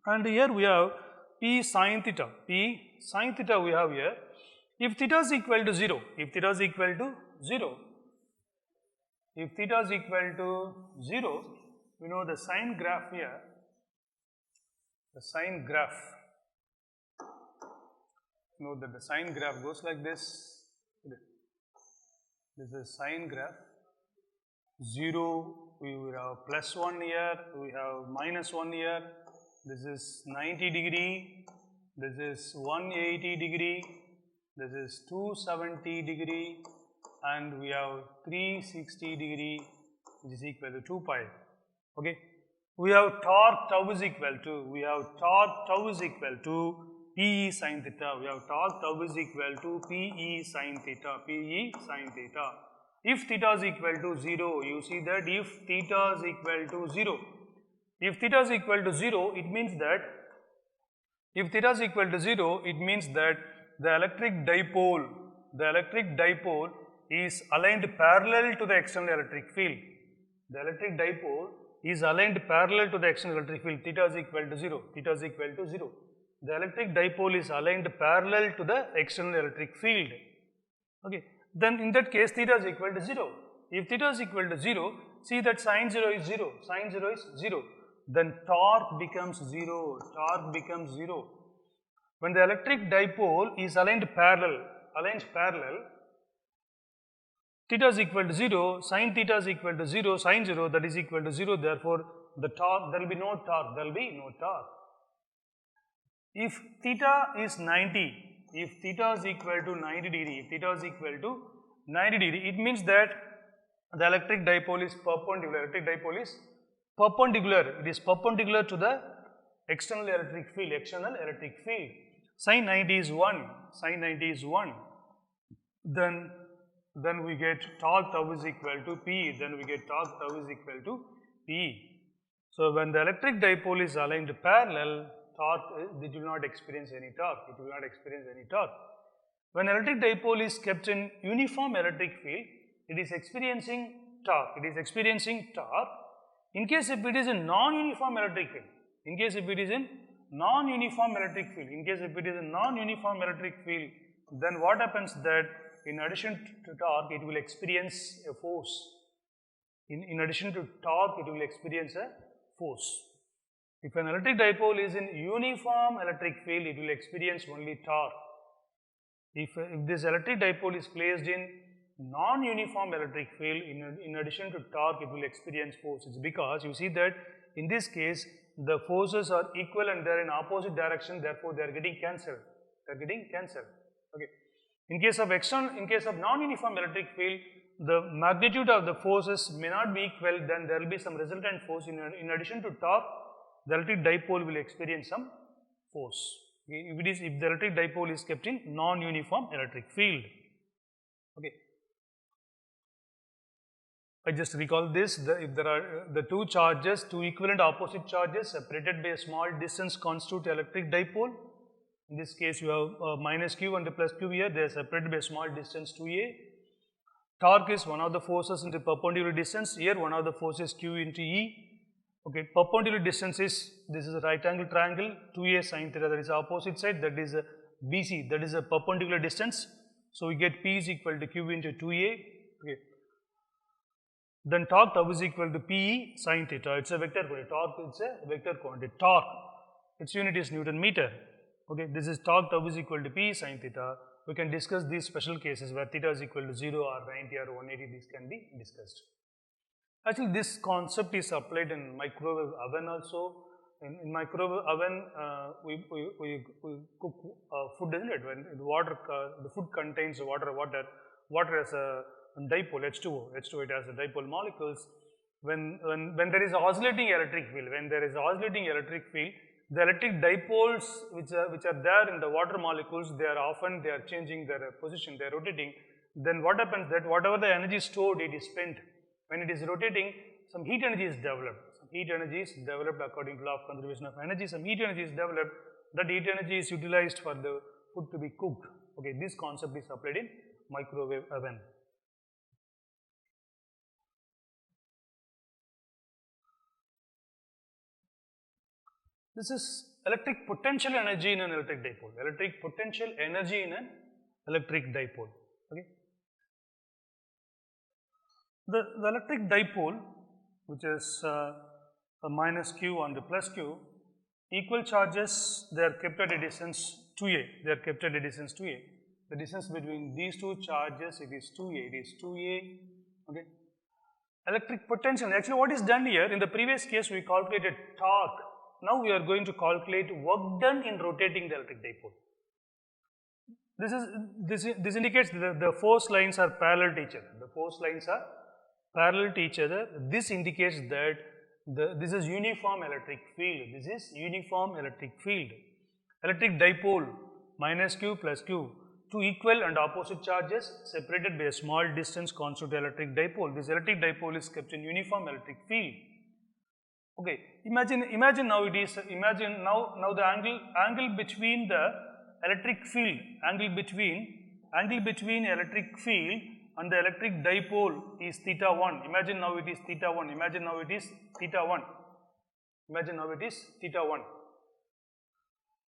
And here we have P sin theta. We have here. If theta is equal to 0, we know the sine graph here. Note that the sine graph goes like this. This is sine graph. 0, we will have plus 1 here, we have minus 1 here. This is 90 degree, this is 180 degree, this is 270 degree, and we have 360 degree, which is equal to 2 pi. Okay, we have torque tau is equal to Pe sin theta. If theta is equal to 0, you see that if theta is equal to 0, it means that the electric dipole is aligned parallel to the external electric field. Theta is equal to 0. The electric dipole is aligned parallel to the external electric field. Okay. Then in that case, theta is equal to 0. If theta is equal to 0, see that sine 0 is 0. Then torque becomes 0. When the electric dipole is aligned parallel, theta is equal to 0, sine theta is equal to 0, sine 0, that is equal to 0. Therefore, the torque, there will be no torque. If theta is 90, if theta is equal to 90 degree, it means that the electric dipole is perpendicular. It is perpendicular to the external electric field. Sine 90 is 1. Then we get torque tau is equal to P. So when the electric dipole is aligned parallel, it will not experience any torque. When electric dipole is kept in uniform electric field, it is experiencing torque. In case if it is in non-uniform electric field, then what happens that in addition to torque, it will experience a force. If an electric dipole is in uniform electric field, it will experience only torque. If this electric dipole is placed in non-uniform electric field, in addition to torque, it will experience force. It's because you see that in this case, the forces are equal and they are in opposite direction, therefore they are getting cancelled. Okay. In case of non-uniform electric field, the magnitude of the forces may not be equal, then there will be some resultant force. In addition to torque, the electric dipole will experience some force. Okay, if the electric dipole is kept in non-uniform electric field. Okay. I just recall this, if there are the two charges, two equivalent opposite charges separated by a small distance constitute electric dipole. In this case, you have minus q and plus q here, they are separated by a small distance 2a. Torque is one of the forces into perpendicular distance, here one of the forces q into E. Okay, perpendicular distance is, this is a right angle triangle, 2a sin theta, that is opposite side, that is a BC, that is a perpendicular distance. So, we get P is equal to q into 2a. Okay. Then torque tau is equal to PE sin theta, it is a vector quantity, torque is a vector quantity, torque, its unit is Newton meter. Okay, this is torque tau is equal to P sin theta. We can discuss these special cases where theta is equal to 0 or 90 or 180, these can be discussed. Actually, this concept is applied in microwave oven also. In microwave oven, we cook food, isn't it? When the food contains water as a dipole, H2O, it has a dipole molecules. When there is oscillating electric field, the electric dipoles which are there in the water molecules, they are changing their position, they are rotating. Then what happens that whatever the energy stored, it is spent. When it is rotating, some heat energy is developed. Some heat energy is developed according to law of conservation of energy. Some heat energy is developed. That heat energy is utilized for the food to be cooked. Okay, this concept is applied in microwave oven. This is electric potential energy in an electric dipole. Electric potential energy in an electric dipole. Okay. The electric dipole, which is a minus q and a plus q, equal charges, they are kept at a distance 2a. They are kept at a distance 2a. The distance between these two charges, it is 2a. It is 2a. Okay. Electric potential. Actually, what is done here? In the previous case, we calculated torque. Now we are going to calculate work done in rotating the electric dipole. This indicates that the force lines are parallel to each other. The force lines are parallel to each other. This indicates that this is uniform electric field. This is uniform electric field. Electric dipole minus q plus q, two equal and opposite charges separated by a small distance constitute electric dipole. This electric dipole is kept in uniform electric field. Okay, imagine now it is, now the angle between the electric field, angle between electric field and the electric dipole is theta 1. Imagine now it is theta 1. Imagine now it is theta 1. Imagine now it is theta 1.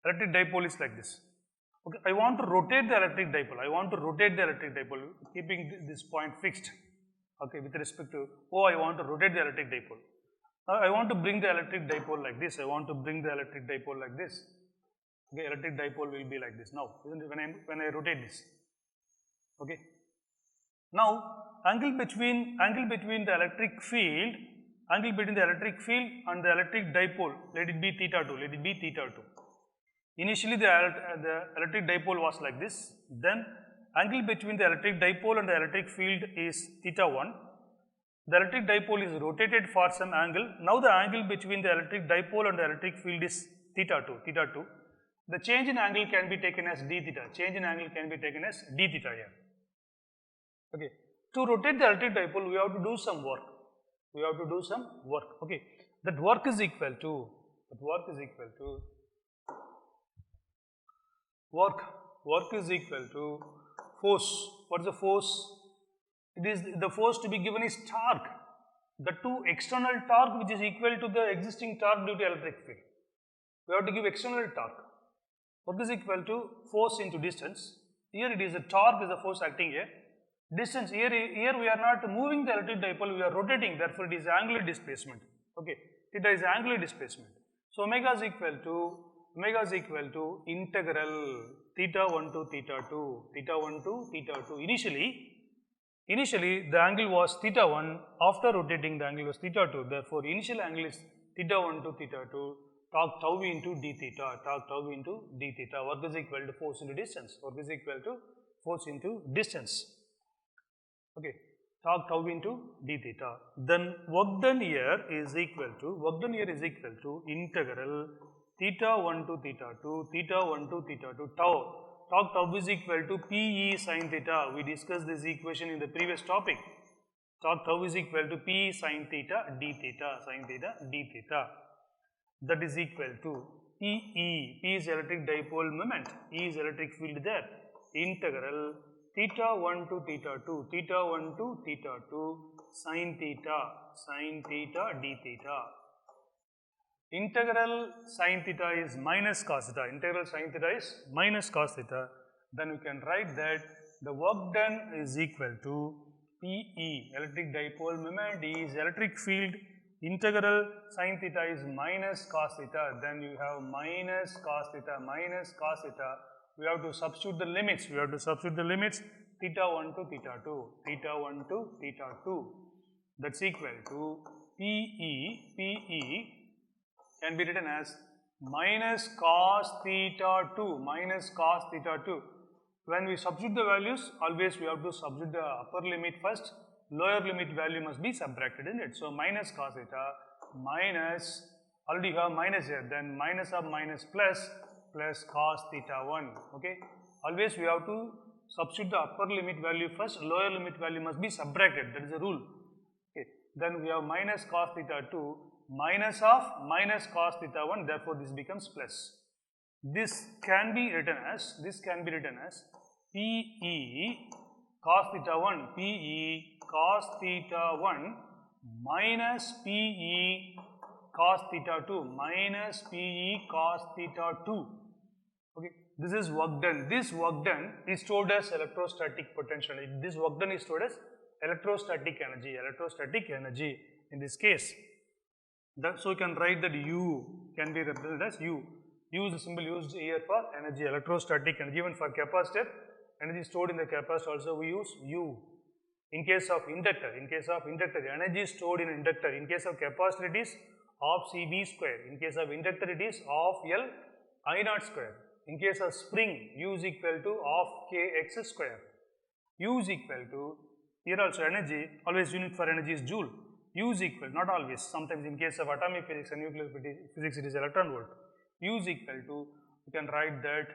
Electric dipole is like this. Okay, I want to rotate the electric dipole. Keeping this point fixed. Okay, with respect to O, I want to rotate the electric dipole. I want to bring the electric dipole like this. Okay, electric dipole will be like this now, when I rotate this. Okay. Now, angle between the electric field and the electric dipole, let it be theta 2. Initially, the electric dipole was like this. Then, angle between the electric dipole and the electric field is theta 1. The electric dipole is rotated for some angle. Now, the angle between the electric dipole and the electric field is theta 2. The change in angle can be taken as d theta. Here. Okay. To rotate the electric dipole, we have to do some work. Okay. That work is equal to force. What is the force? It is the force to be given is torque. The two external torque which is equal to the existing torque due to electric field. We have to give external torque. Work is equal to force into distance. Here it is a torque is the force acting here. Distance, here we are not moving the electric dipole, we are rotating, therefore it is angular displacement. Okay, theta is angular displacement. So omega is equal to integral theta 1 to theta 2. Initially the angle was theta 1, after rotating the angle was theta 2, therefore initial angle is theta 1 to theta 2, torque tau into d theta, work is equal to force into distance, force into distance. Okay, torque tau into d theta. Then work done here is equal to integral theta 1 to theta 2, theta 1 to theta 2 tau. Torque tau is equal to Pe sin theta. We discussed this equation in the previous topic. Torque tau is equal to P sin theta d theta. That is equal to Pe. P is electric dipole moment. E is electric field there. Integral theta 1 to theta 2, theta 1 to theta 2 sin theta d theta. Integral sin theta is minus cos theta. Integral sin theta is minus cos theta. Then we can write that the work done is equal to Pe, electric dipole moment, E is electric field. Integral sin theta is minus cos theta. Then you have minus cos theta. We have to substitute the limits. Theta 1 to theta 2. That's equal to Pe can be written as minus cos theta 2. When we substitute the values, always we have to substitute the upper limit first. Lower limit value must be subtracted in it. So minus cos theta minus, already have minus here, then minus of minus plus cos theta 1. Okay. Always we have to substitute the upper limit value first, lower limit value must be subtracted. That is the rule. Okay. Then we have minus cos theta 2 minus of minus cos theta 1, therefore this becomes plus. This can be written as Pe cos theta 1 minus Pe cos theta 2 Okay, this is work done. This work done is stored as electrostatic potential. This work done is stored as electrostatic energy in this case. So you can write that U can be represented as U. U is the symbol used here for energy, electrostatic energy. Even for capacitor, energy stored in the capacitor also we use U. In case of inductor, energy stored in inductor. In case of capacitor, it is half CB square. In case of inductor, it is half L I naught square. In case of spring, U is equal to half kx square. U is equal to, here also energy, always unit for energy is joule. U is equal, not always, sometimes in case of atomic physics and nuclear physics it is electron volt. U is equal to, you can write that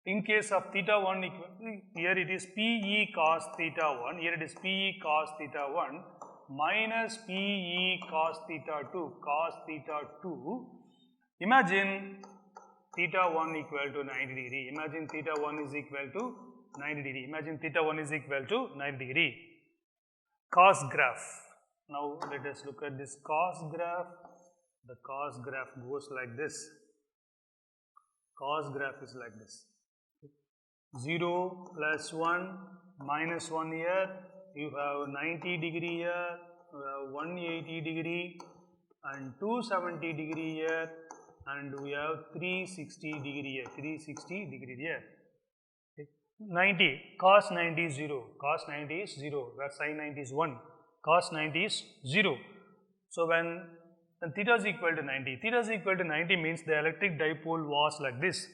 in case of theta 1 equal, here it is Pe cos theta 1, here it is Pe cos theta 1 minus Pe cos theta 2. Imagine theta 1 equal to 90 degree. Imagine theta 1 is equal to 90 degree. Cos graph. Now let us look at this cos graph. The cos graph goes like this. Cos graph is like this. 0 plus 1 minus 1 here. You have 90 degree here. You have 180 degree and 270 degree here. And we have 360 degree here. 90, cos 90 is 0, where sin 90 is 1, cos 90 is 0. So when theta is equal to 90, means the electric dipole was like this,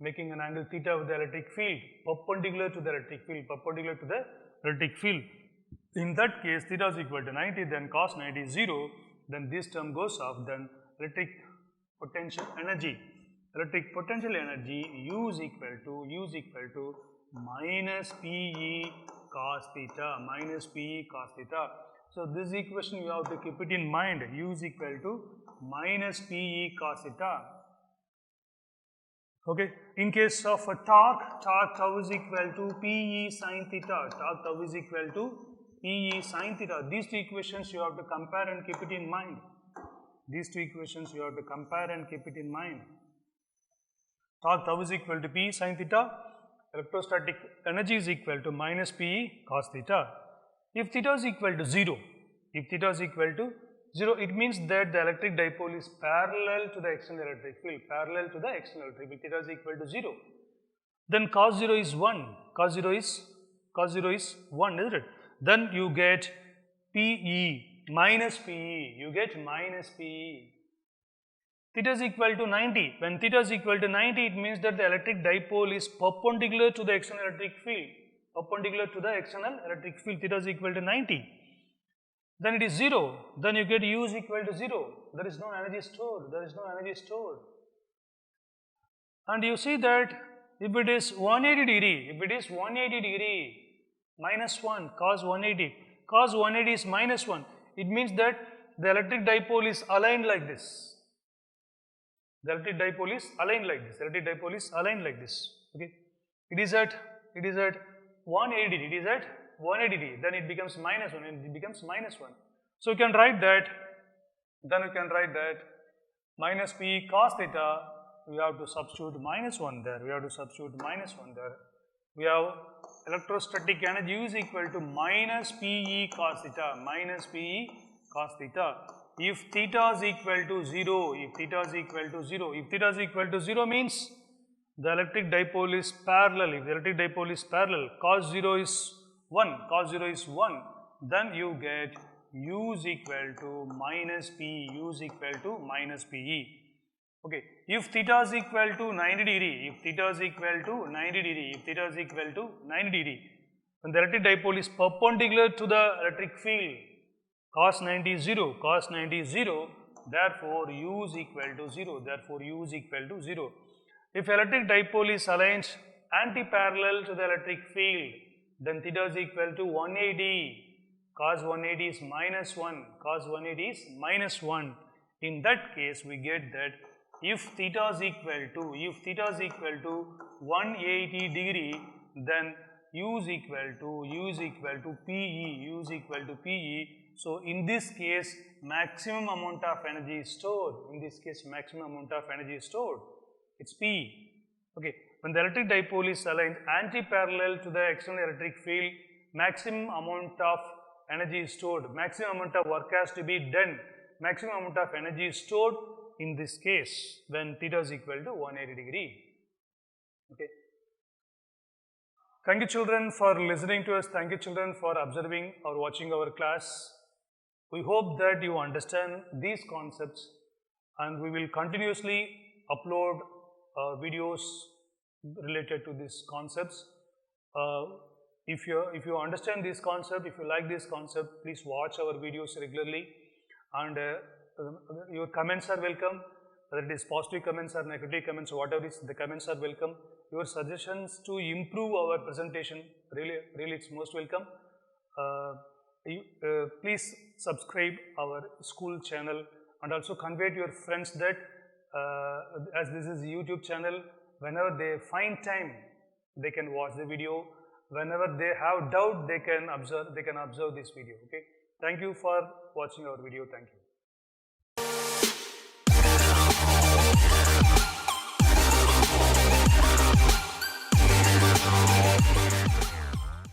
making an angle theta with the electric field, perpendicular to the electric field. In that case, theta is equal to 90, then cos 90 is 0, then this term goes off, then electric potential energy U is equal to minus Pe cos theta, So this equation you have to keep it in mind. U is equal to minus Pe cos theta. Okay. In case of a torque tau is equal to Pe sin theta. These two equations you have to compare and keep it in mind. Torque tau is equal to P sin theta. Electrostatic energy is equal to minus Pe cos theta. If theta is equal to 0, it means that the electric dipole is parallel to the external electric field. Theta is equal to 0. Then cos 0 is 1. Cos 0 is 1, isn't it? Then you get Pe minus Pe. theta is equal to 90. When theta is equal to 90, it means that the electric dipole is perpendicular to the external electric field. Perpendicular to the external electric field, theta is equal to 90. Then it is 0. Then you get U is equal to 0. There is no energy stored. There is no energy stored. And you see that if it is 180 degree, minus 1, cos 180 is minus 1. It means that the electric dipole is aligned like this. The electric dipole is aligned like this. Electric dipole is aligned like this. Okay. It is at 180. It is at 180 degree. Then it becomes minus 1. And it becomes minus 1. So you can write that. Then you can write that minus P cos theta. We have to substitute minus 1 there. We have to substitute minus 1 there. We have electrostatic energy is equal to minus Pe cos theta. Minus Pe cos theta. If theta is equal to 0, if theta is equal to 0 means the electric dipole is parallel. If the electric dipole is parallel, cos 0 is 1, then you get U is equal to minus P, U is equal to minus Pe. Okay, if theta is equal to 90 degree, if theta is equal to 90 degree, when the electric dipole is perpendicular to the electric field, cos 90 is 0, therefore U is equal to 0, If electric dipole is aligned anti-parallel to the electric field, then theta is equal to 180, cos 180 is minus 1, In that case, we get that if theta is equal to 180 degree, then U is equal to PE, So in this case, maximum amount of energy is stored. It's P. Okay. When the electric dipole is aligned anti-parallel to the external electric field, maximum amount of energy is stored. Maximum amount of work has to be done. Maximum amount of energy is stored in this case when theta is equal to 180 degree. Okay. Thank you children for listening to us. Thank you children for observing or watching our class. We hope that you understand these concepts, and we will continuously upload videos related to these concepts. If you understand this concept, if you like this concept, please watch our videos regularly, and your comments are welcome, whether it is positive comments or negative comments, whatever is, the comments are welcome. Your suggestions to improve our presentation, really it's most welcome. Please subscribe our school channel, and also convey to your friends that as this is a YouTube channel, whenever they find time, they can watch the video. Whenever they have doubt, they can observe this video. Okay. Thank you for watching our video. Thank you.